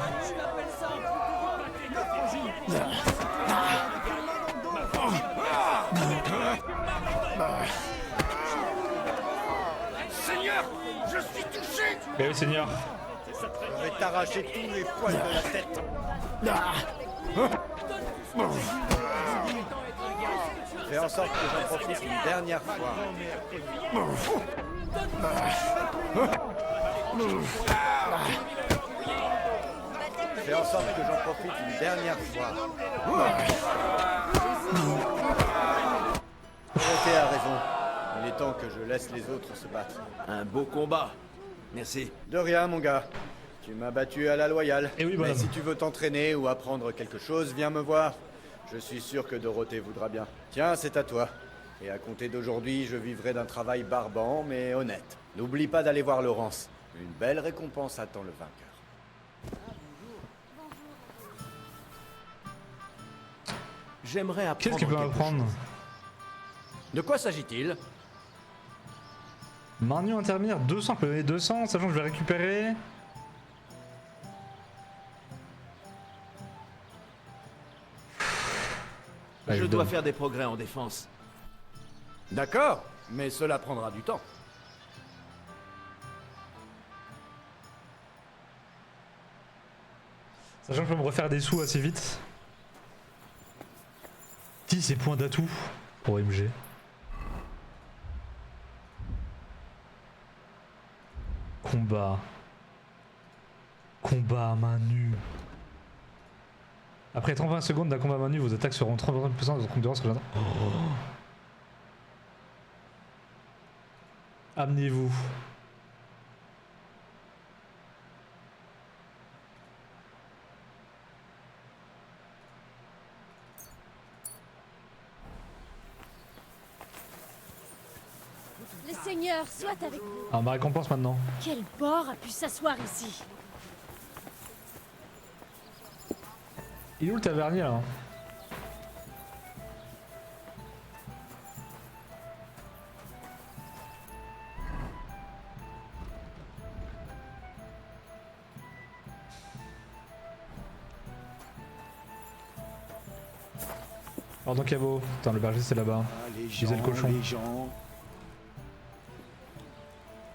Seigneur, je suis touché! Eh oui, Seigneur. Je vais t'arracher tous les poils de la tête. Fais en sorte que j'en profite une dernière fois. Fais en sorte que j'en profite une dernière fois. Dorothée a raison. Il est temps que je laisse les autres se battre. Un beau combat. Merci. De rien, mon gars. Tu m'as battu à la loyale. Et oui, Mais madame. si tu veux t'entraîner ou apprendre quelque chose, viens me voir. Je suis sûr que Dorothée voudra bien. Tiens, c'est à toi. Et à compter d'aujourd'hui, je vivrai d'un travail barbant, mais honnête. N'oublie pas d'aller voir Laurence. Une belle récompense attend le vainqueur. J'aimerais apprendre. Qu'est-ce qu'il peut quelque m'apprendre? chose. De quoi s'agit-il? Manu intermédiaire 200, je peux donner 200, sachant que je vais récupérer. Je dois faire des progrès en défense. D'accord, mais cela prendra du temps. Sachant que je peux me refaire des sous assez vite. 10 et points d'atout. OMG. Combat. Combat à main nue. Après 30 secondes d'un combat à main nue, vos attaques seront 30% de votre endurance que j'attends. Oh. Amenez-vous. Le Seigneur soit avec vous. Ah, ma récompense maintenant. Quel porc a pu s'asseoir ici? Il est où le tavernier là? Pardon Cabo, putain le berger c'est là-bas. Ah, les Je disais le cochon. les gens.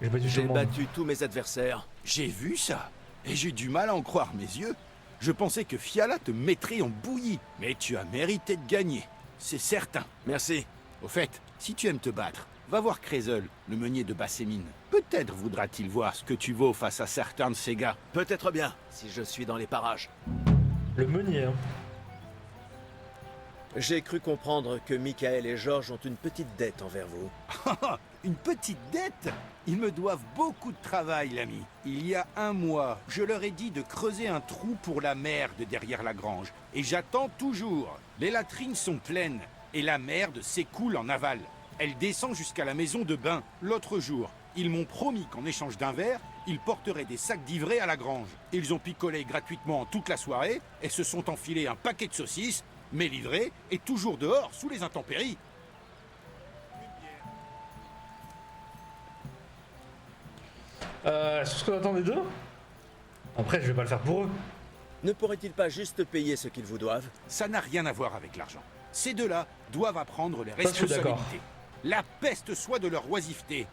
J'ai battu tout J'ai le monde. battu tous mes adversaires. J'ai vu ça. Et j'ai du mal à en croire mes yeux. Je pensais que Fiala te mettrait en bouillie. Mais tu as mérité de gagner. C'est certain. Merci. Au fait, si tu aimes te battre, va voir Crézel, le meunier de Bassémine. Peut-être voudra-t-il voir ce que tu vaux face à certains de ces gars. Peut-être bien, si je suis dans les parages. Le meunier, hein. J'ai cru comprendre que Michael et Georges ont une petite dette envers vous. Une petite dette? Ils me doivent beaucoup de travail, l'ami. Il y a un mois, je leur ai dit de creuser un trou pour la merde derrière la grange. Et j'attends toujours. Les latrines sont pleines. Et la merde s'écoule en aval. Elle descend jusqu'à la maison de bain. L'autre jour, ils m'ont promis qu'en échange d'un verre, ils porteraient des sacs d'ivrés à la grange. Ils ont picolé gratuitement toute la soirée et se sont enfilés un paquet de saucisses, mais l'ivré est toujours dehors, sous les intempéries. C'est ce qu'on attend des deux. Après, je vais pas le faire pour eux. Ne pourrait-il pas juste payer ce qu'ils vous doivent? Ça n'a rien à voir avec l'argent. Ces deux-là doivent apprendre les Ça, je suis d'accord. responsabilités. La peste soit de leur oisiveté.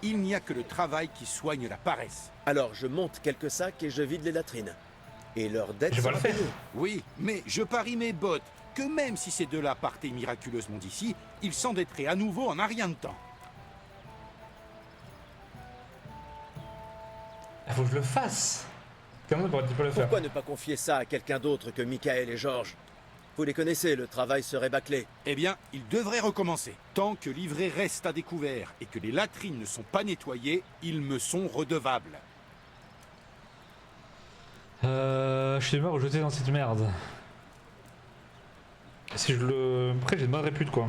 Il n'y a que le travail qui soigne la paresse. Alors je monte quelques sacs et je vide les latrines. Et leur dette Je vais pas le sera faire. payée. Oui, mais je parie mes bottes que même si ces deux-là partaient miraculeusement d'ici, ils s'endetteraient à nouveau en un rien de temps. Il faut que je le fasse. Comment pourrais-tu pas le faire? Pourquoi ne pas confier ça à quelqu'un d'autre que Michael et Georges? Vous les connaissez, le travail serait bâclé. Eh bien, ils devraient recommencer. Tant que l'ivraie reste à découvert et que les latrines ne sont pas nettoyées, ils me sont redevables. Je suis mort rejeté dans cette merde. Si je le... Après j'ai de bonne répute quoi.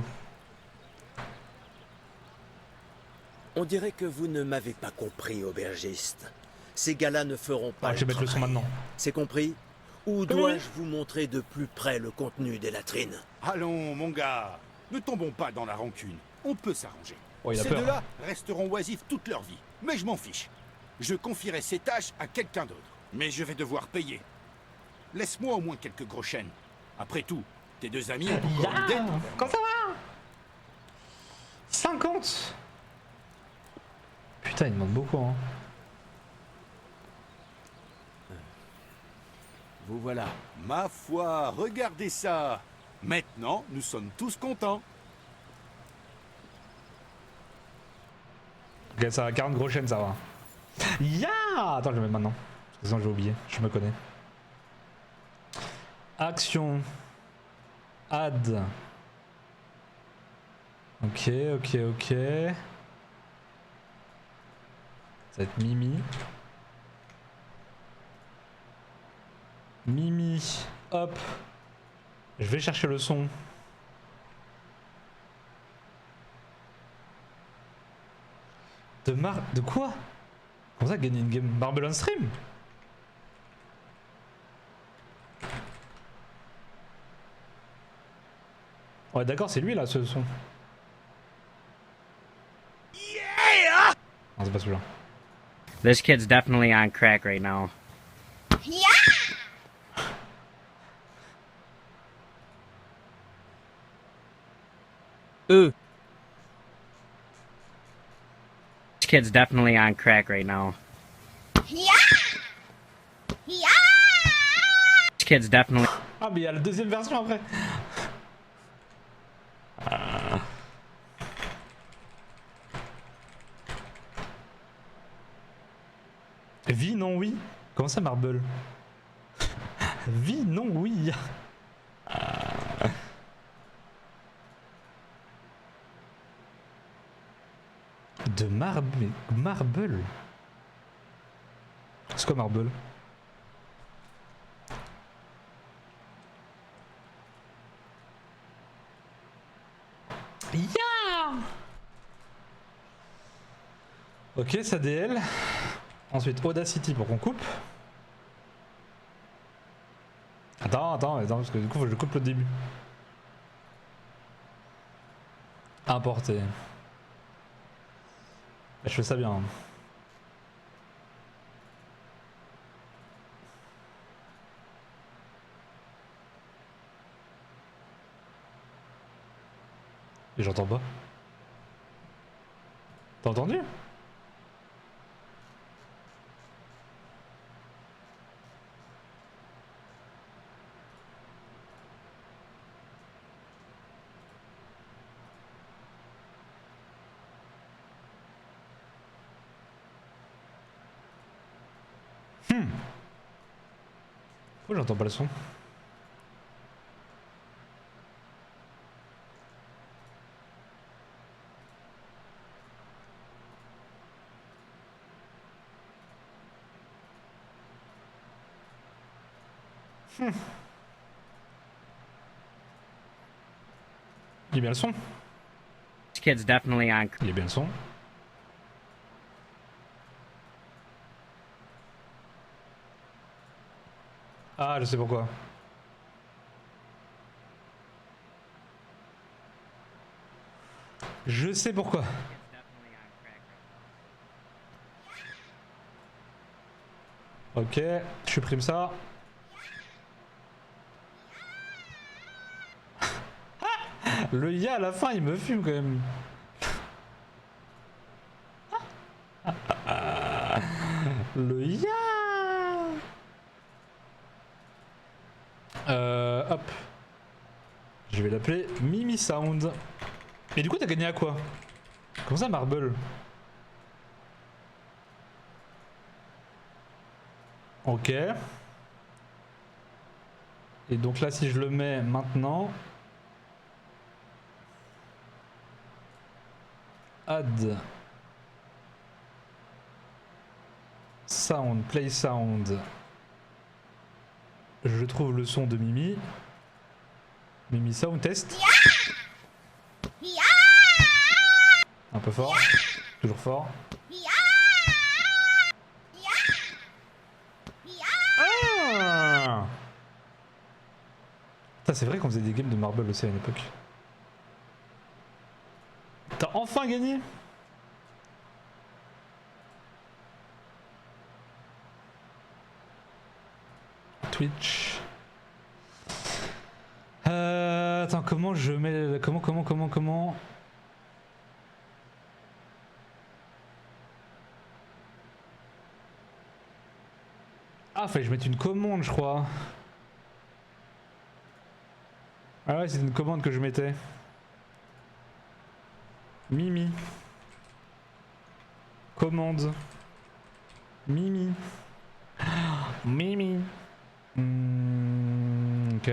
On dirait que vous ne m'avez pas compris, aubergiste. Ces gars-là ne feront pas Je vais mettre le son travail. maintenant. C'est compris? Ou dois-je vous montrer de plus près le contenu des latrines? Allons, mon gars, ne tombons pas dans la rancune. On peut s'arranger. Oh, il a Ces peur. deux-là resteront oisifs toute leur vie. Mais je m'en fiche. Je confierai ces tâches à quelqu'un d'autre. Mais je vais devoir payer. Laisse-moi au moins quelques gros chênes. Après tout, tes deux amis ont encore une dette. Comment ça va? 50. Putain, il demande beaucoup hein. Vous voilà. Ma foi, regardez ça. Maintenant, nous sommes tous contents. Ok, ça va, 40 gros chaînes, ça va. Ya Attends, je vais mettre maintenant. Parce que sinon, j'ai oublié, je me connais. Action. Add. Ok. Ça va être Mimi. Mimi, hop. Je vais chercher le son. De quoi? Comment ça gagner une game? Marble on stream? Ouais d'accord, c'est lui là ce son. Yeah! Non, c'est pas celui-là. This kid's definitely on crack right now. This kid's definitely on crack right now. This kid's definitely. Ah mais il y a la deuxième version après. Vie non oui. Comment ça Marble? Vie non oui. De Marble. C'est quoi Marble? Yeah. Ok, ça DL. Ensuite Audacity pour qu'on coupe. Attends, parce que du coup faut que je coupe le début. Importer. Je fais ça bien. Et j'entends pas. T'as entendu? Pourquoi j'entends pas le son? Il est bien le son. This kid's definitely on. Il est bien le son. Ah, je sais pourquoi. Je sais pourquoi. Ok, je supprime ça. Le ya à la fin il me fume quand même. Le ya. Hop. Je vais l'appeler Mimi Sound. Et du coup t'as gagné à quoi? Comment ça Marble? Ok. Et donc là si je le mets maintenant. Add. Sound, play sound. Je trouve le son de Mimi. Mimi Sound test. Un peu fort. Toujours fort. Ah, c'est vrai qu'on faisait des games de Marble aussi à une époque. T'as enfin gagné? Twitch. Attends, comment je mets... Comment Ah, fallait que je mette une commande, je crois. Ah ouais, c'est une commande que je mettais. Mimi. Commande. Mimi. Mimi. Ok.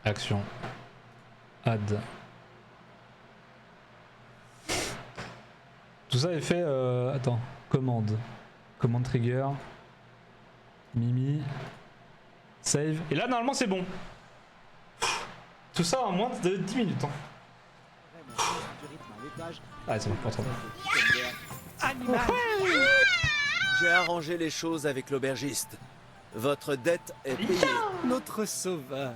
Action. Add. Tout ça est fait... Attends. Commande. Commande trigger. Mimi. Save. Et là, normalement, c'est bon. Tout ça en moins de 10 minutes. Hein. Ah, c'est bon, pas trop. J'ai arrangé les choses avec l'aubergiste. Votre dette est payée. Notre sauveur.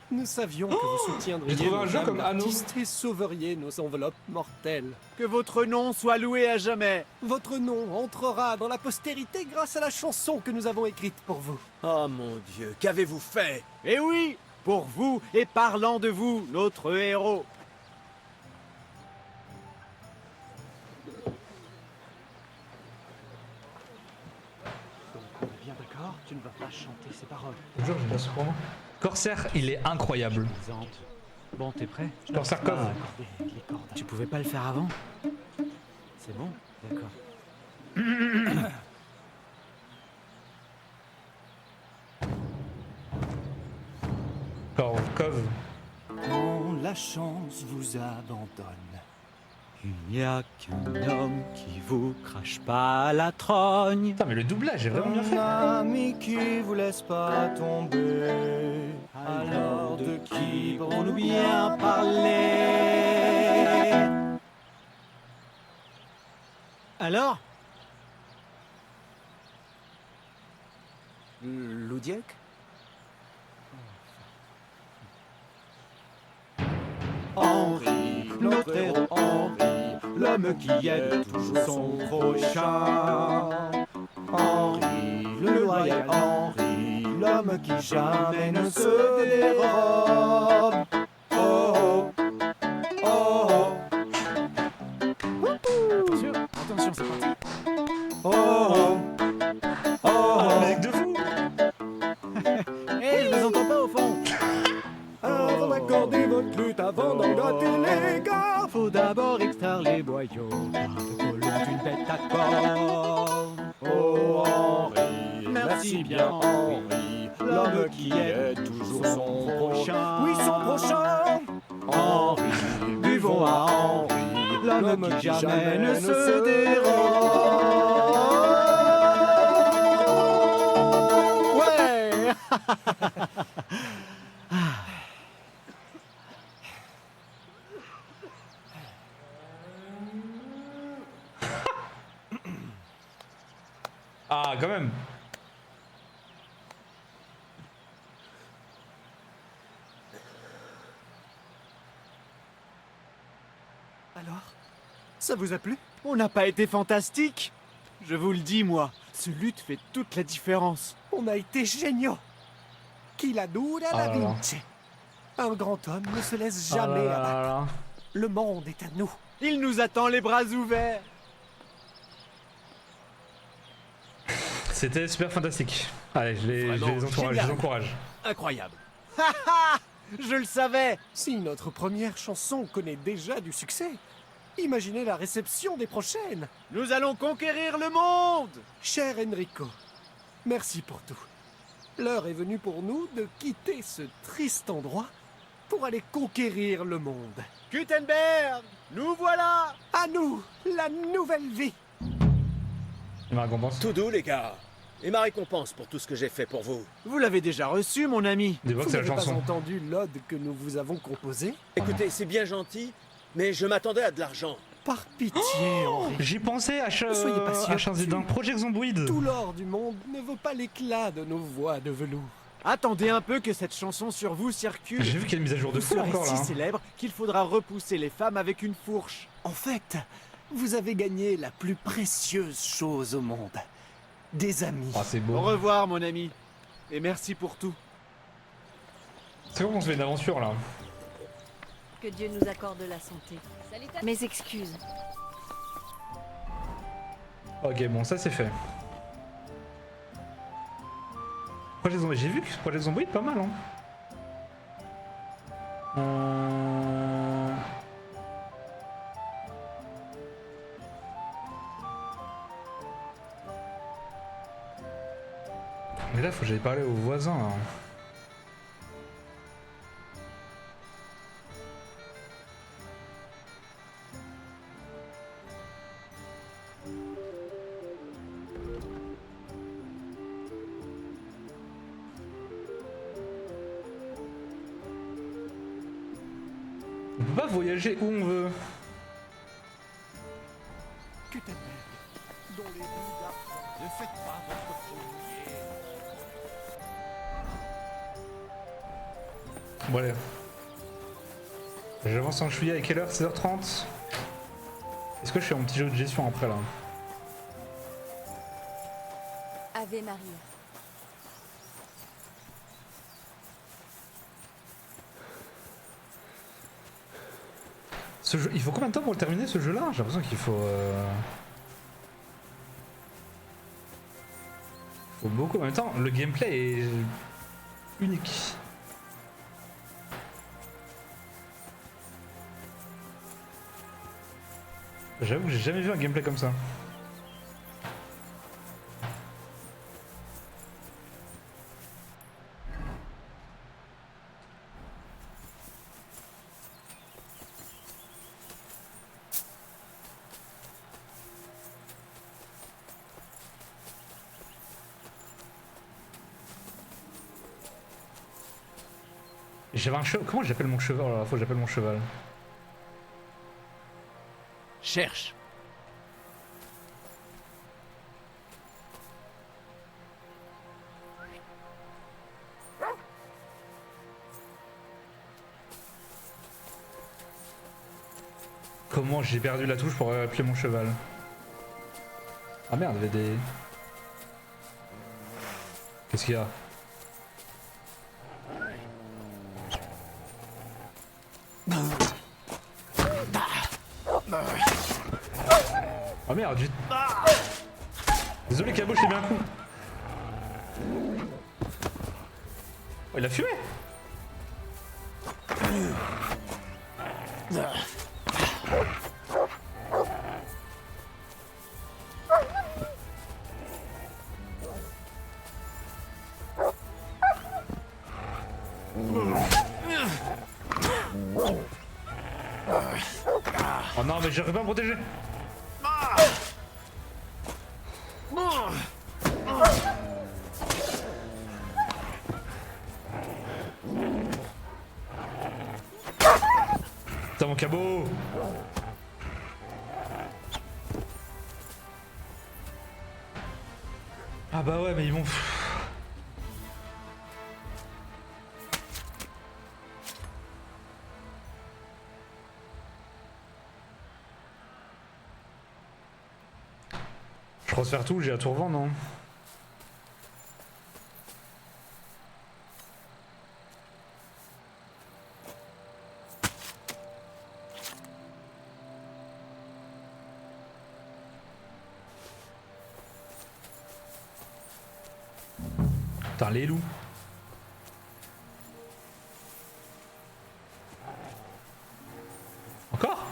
Nous savions que vous soutiendriez J'ai trouvé un nos jeu âmes comme Anno. d'artistes et sauveriez nos enveloppes mortelles. Que votre nom soit loué à jamais. Votre nom entrera dans la postérité grâce à la chanson que nous avons écrite pour vous. Oh mon Dieu, qu'avez-vous fait? Eh oui, pour vous et parlant de vous, notre héros. Donc on est bien d'accord, tu ne vas pas chanter ces paroles. Bonjour, j'ai bien ce pour moi. Corsair, il est incroyable. Bon, t'es prêt? Corsair Cove. Les cordes. Tu pouvais pas le faire avant? C'est bon? D'accord. Cove. Quand la chance vous abandonne, Il n'y a qu'un homme qui vous crache pas la trogne. Putain, mais le doublage est vraiment bien fait. un ami qui vous laisse pas tomber. Alors de qui pourrons-nous bien parler? Alors? Loudiec? Henri, notre héros Henri, l'homme qui aide toujours son prochain. Henri, le loyal Henri, l'homme qui jamais ne se dérobe. Oh, oh, oh. Attention, attention, c'est parti. Oh, oh, oh, la musique de fou. Hé, je vous entends pas au fond. Avant d'accorder votre lutte, avant d'en gratter les gars, Faut d'abord extraire les boyaux par le colon d'une bête à cornes. oh Henri, Merci bien Henri, l'homme qui aide toujours son prochain. Oui, son prochain. Henri, buvons à Henri, l'homme qui jamais ne se dérobe. Ouais. Ah, quand même. Alors, ça vous a plu? On n'a pas été fantastique? Je vous le dis, moi, ce lutte fait toute la différence. On a été géniaux. Qui la dura la Ah là là. vince. Un grand homme ne se laisse Ah là jamais là abattre. là là. Le monde est à nous. Il nous attend les bras ouverts. C'était super fantastique. Allez, je les Vraiment encourage. Je les génial. encourage. Incroyable. Haha, je le savais. Si notre première chanson connaît déjà du succès, imaginez la réception des prochaines. Nous allons conquérir le monde. Cher Enrico, merci pour tout. L'heure est venue pour nous de quitter ce triste endroit pour aller conquérir le monde. Gutenberg, nous voilà. À nous, la nouvelle vie. Et ma récompense. Tout doux, les gars. Et ma récompense pour tout ce que j'ai fait pour vous. Vous l'avez déjà reçu, mon ami. Des fois que Vous c'est la n'avez pas chanson. entendu l'ode que nous vous avons composée? Écoutez, c'est bien gentil, mais je m'attendais à de l'argent. Par pitié, Henri. J'y pensais à Soyez pas si d'un Project Zomboid. Tout l'or du monde ne vaut pas l'éclat de nos voix de velours. Attendez un peu que cette chanson sur vous circule. J'ai vu qu'il y a une mise à jour de Vous fou serez encore là. si hein. célèbre qu'il faudra repousser les femmes avec une fourche. En fait, vous avez gagné la plus précieuse chose au monde. Des amis. Ah, c'est Au beau. revoir, mon ami. Et merci pour tout. C'est bon qu'on se fait une aventure là. Que Dieu nous accorde la santé. Mes excuses. Ok, bon, ça c'est fait. Project Zomboid, j'ai vu que Project Zomboid pas mal hein. Mais là, faut que j'aille parler aux voisins là. peut pas voyager où on veut. Gutenberg, dont les rues d'Arthur. Ne faites pas votre peau mouillée. Bon allez. J'avance en cheville à quelle heure? 16h30. Est-ce que je fais mon petit jeu de gestion après là? Ave Maria. Ce jeu, il faut combien de temps pour le terminer ce jeu là? J'ai l'impression qu'il faut... faut beaucoup. En même temps, le gameplay est unique. J'avoue que j'ai jamais vu un gameplay comme ça. J'avais un cheval. Comment j'appelle mon cheval? Oh là, faut que j'appelle mon cheval. Cherche. Comment j'ai perdu la touche pour appeler mon cheval? Ah merde, il y avait des... Qu'est-ce qu'il y a? Oh merde, désolé Cabot, je t'ai bien un coup. Oh, il a fumé. Oh non mais j'arrive pas à me protéger. T'as mon cabot. Ah bah ouais mais ils vont... Je crois se faire tout, j'ai à tout revendre non? Putain les loups. Encore?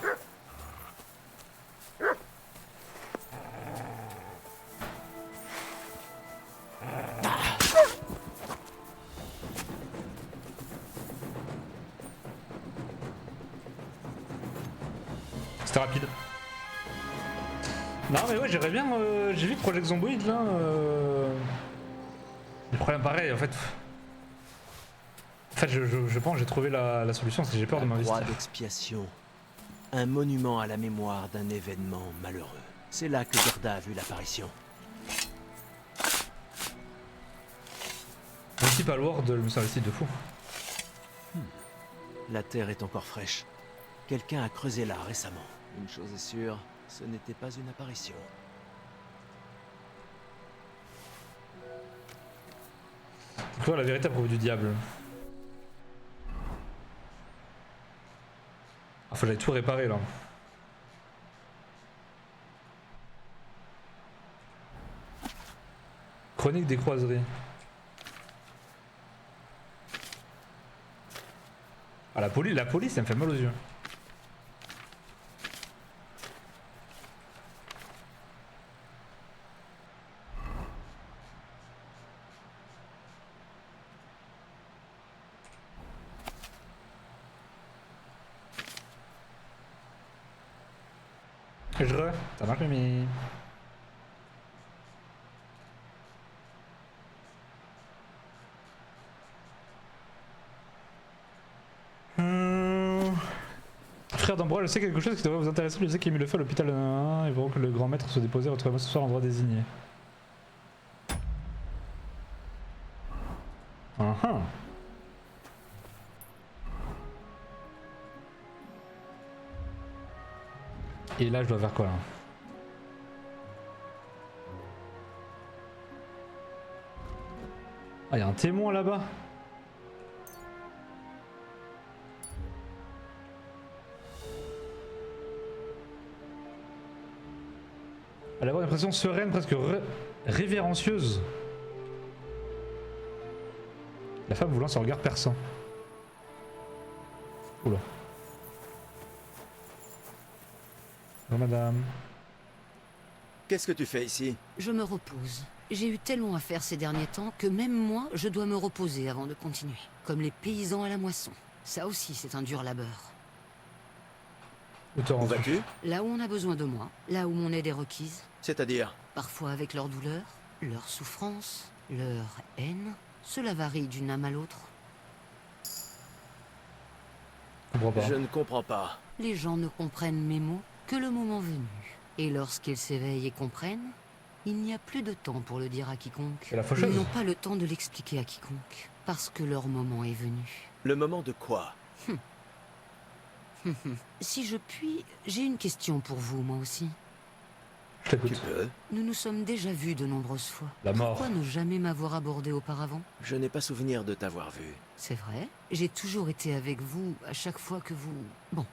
C'était rapide. Non mais ouais j'aimerais bien, j'ai vu Project Zomboid là. Le problème pareil en fait. En fait je pense que j'ai trouvé la solution, c'est que j'ai peur de m'investir. Croix d'expiation. Un monument à la mémoire d'un événement malheureux. C'est là que Gerda a vu l'apparition. Principal World, je me suis investi de fou. La terre est encore fraîche. Quelqu'un a creusé là récemment. Une chose est sûre, ce n'était pas une apparition. Quoi la vérité à propos du diable? Ah faut que j'aille tout réparer là. Chronique des croiseries. Ah la police ça me fait mal aux yeux. Ça marche mais... frère d'Ambroise, je sais quelque chose qui devrait vous intéresser. Je sais qu'il a mis le feu à l'hôpital et vraiment que le grand maître se déposait. Retrouvez-moi ce soir à l'endroit désigné. Et là, je dois faire quoi là? Ah, il y a un témoin là-bas. Elle a une impression sereine, presque révérencieuse. La femme vous lance un regard perçant. Oula. Bonjour madame. Qu'est-ce que tu fais ici? Je me repose. J'ai eu tellement à faire ces derniers temps que même moi, je dois me reposer avant de continuer. Comme les paysans à la moisson. Ça aussi, c'est un dur labeur. Où vas-tu? Là où on a besoin de moi, là où mon aide est requise. C'est-à-dire? Parfois avec leur douleur, leur souffrance, leur haine. Cela varie d'une âme à l'autre. Je ne comprends pas. Les gens ne comprennent mes mots que le moment venu. Et lorsqu'ils s'éveillent et comprennent, il n'y a plus de temps pour le dire à quiconque. C'est la faucheuse. Ils n'ont pas le temps de l'expliquer à quiconque. Parce que leur moment est venu. Le moment de quoi? Si je puis, j'ai une question pour vous, moi aussi. Je t'écoute. Tu peux? Nous nous sommes déjà vus de nombreuses fois. La mort. Pourquoi ne jamais m'avoir abordé auparavant? Je n'ai pas souvenir de t'avoir vu. C'est vrai. J'ai toujours été avec vous à chaque fois que vous... Bon,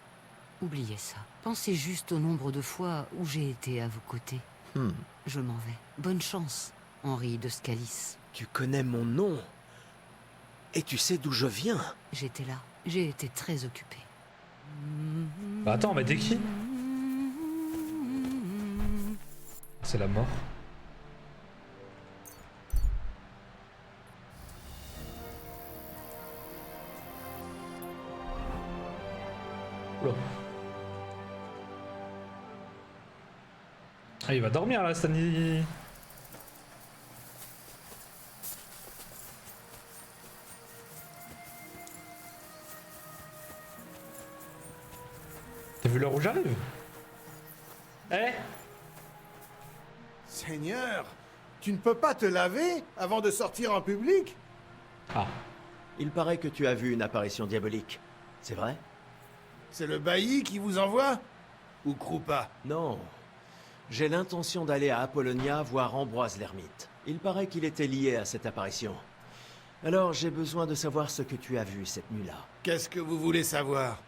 oubliez ça. Pensez juste au nombre de fois où j'ai été à vos côtés. Je m'en vais. Bonne chance, Henri de Scalis. Tu connais mon nom? Et tu sais d'où je viens? J'étais là. J'ai été très occupé. Bah attends, mais t'es qui? C'est la mort. Oula. Ah, il va dormir là, Stanley. T'as vu l'heure où j'arrive? Eh? Seigneur, tu ne peux pas te laver avant de sortir en public? Ah. Il paraît que tu as vu une apparition diabolique. C'est vrai? C'est le bailli qui vous envoie? Ou Krupa? Non. J'ai l'intention d'aller à Apollonia voir Ambroise l'ermite. Il paraît qu'il était lié à cette apparition. Alors j'ai besoin de savoir ce que tu as vu cette nuit-là. Qu'est-ce que vous voulez savoir?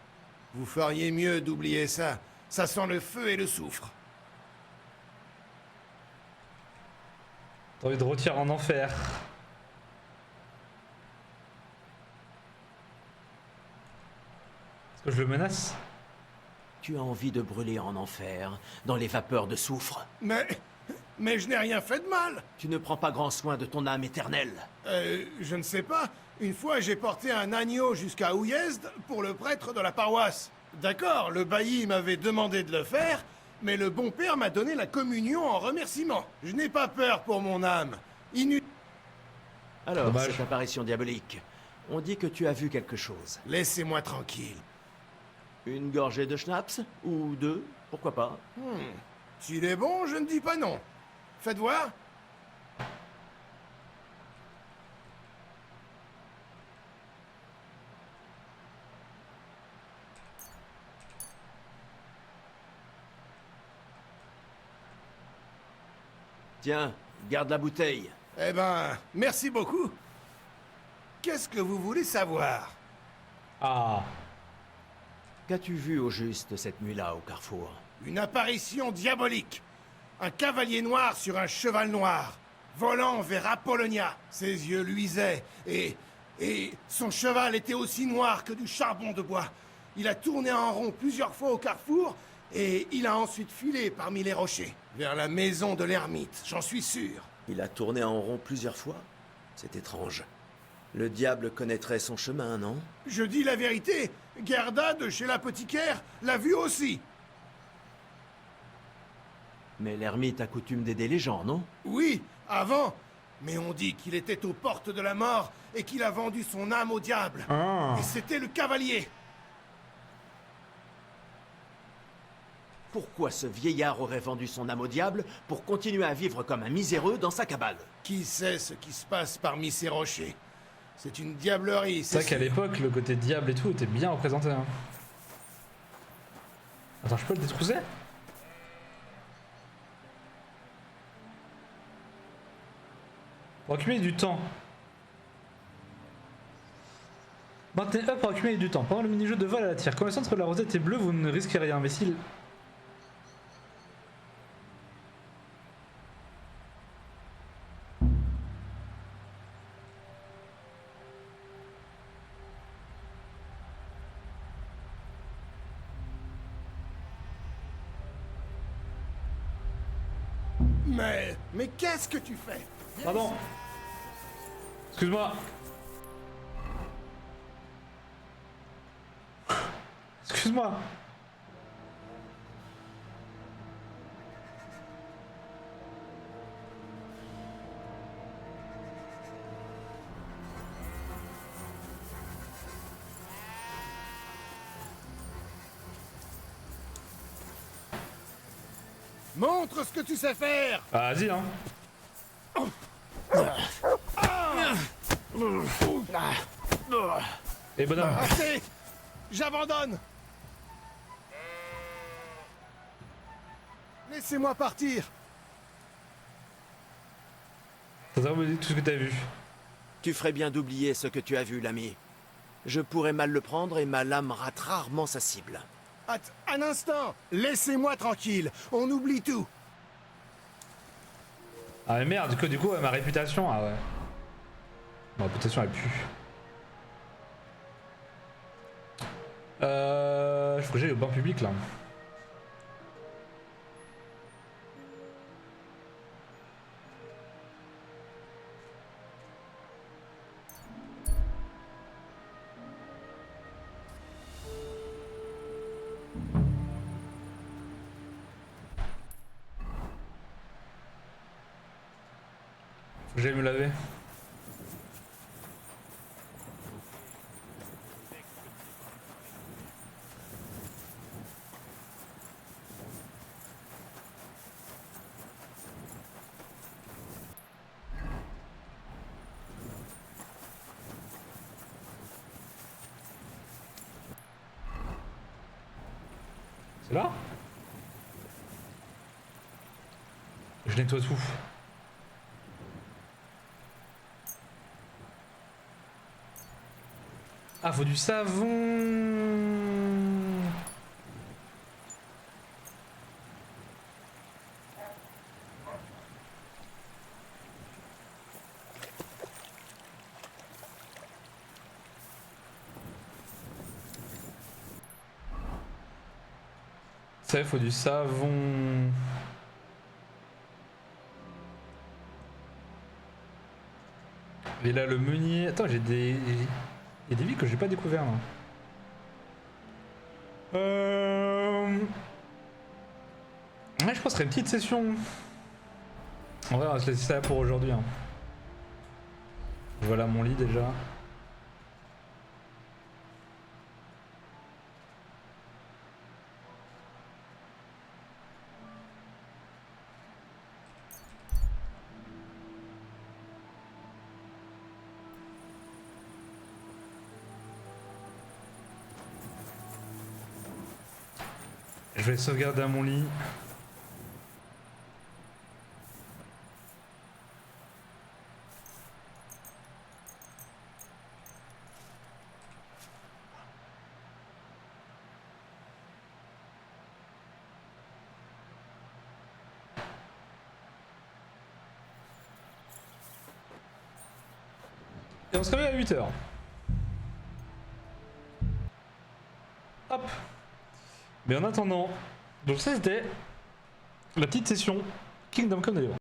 Vous feriez mieux d'oublier ça. Ça sent le feu et le soufre. T'as envie de retirer en enfer. Est-ce que je le menace? Tu as envie de brûler en enfer, dans les vapeurs de soufre. Mais je n'ai rien fait de mal. Tu ne prends pas grand soin de ton âme éternelle. Je ne sais pas. Une fois, j'ai porté un agneau jusqu'à Ouyezd pour le prêtre de la paroisse. D'accord, le bailli m'avait demandé de le faire, mais le bon père m'a donné la communion en remerciement. Je n'ai pas peur pour mon âme. Alors, Dommage. cette apparition diabolique, on dit que tu as vu quelque chose. Laissez-moi tranquille. Une gorgée de schnapps? Ou deux? Pourquoi pas? S'il est bon, je ne dis pas non. Faites voir. Tiens, garde la bouteille. Eh ben, merci beaucoup. Qu'est-ce que vous voulez savoir? Ah. Qu'as-tu vu au juste cette nuit-là au carrefour? Une apparition diabolique. Un cavalier noir sur un cheval noir, volant vers Apollonia. Ses yeux luisaient, et son cheval était aussi noir que du charbon de bois. Il a tourné en rond plusieurs fois au carrefour, et il a ensuite filé parmi les rochers, vers la maison de l'ermite, j'en suis sûr. Il a tourné en rond plusieurs fois? C'est étrange. Le diable connaîtrait son chemin, non? Je dis la vérité, Gerda de chez l'apothicaire l'a vu aussi. Mais l'ermite a coutume d'aider les gens, non? Oui, avant. Mais on dit qu'il était aux portes de la mort et qu'il a vendu son âme au diable. Ah. Et c'était le cavalier. pourquoi ce vieillard aurait vendu son âme au diable pour continuer à vivre comme un miséreux dans sa cabane. Qui sait ce qui se passe parmi ces rochers? C'est une diablerie, C'est vrai qu'à sûr. l'époque, le côté diable et tout était bien représenté. Hein. Attends, je peux le détrousser? Pour accumuler du temps. Maintenez up pour accumuler du temps. Pendant le mini-jeu de vol à la tire. Quand le centre de la rosette est bleu, vous ne risquez rien. Mais s'il... Mais qu'est-ce que tu fais? Pardon. Excuse-moi. Excuse-moi. Montre ce que tu sais faire. Ah, vas-y, hein. Et bonhomme. Assez. J'abandonne. Laissez-moi partir. Ça t'a me dit tout ce que t'as vu. Tu ferais bien d'oublier ce que tu as vu, l'ami. Je pourrais mal le prendre et ma lame rate rarement sa cible. Un instant. Laissez-moi tranquille. On oublie tout. Ah mais merde, du coup ma réputation, ah ouais. Ma réputation elle pue. Je faut que j'aille au bain public là. Faut que j'aille me laver. C'est là? Je nettoie tout. Ah, faut du savon. Ça, il faut du savon. Et là, le meunier. Attends, j'ai des. Il y a des vies que j'ai pas découvert là. Ouais, je pense que ce serait une petite session. En vrai, on va se laisser ça pour aujourd'hui. Hein. Voilà mon lit déjà. Je vais sauvegarder à mon lit. Et on se réveille à 8 h. Hop. Mais en attendant, donc ça c'était la petite session Kingdom Come Deliverance.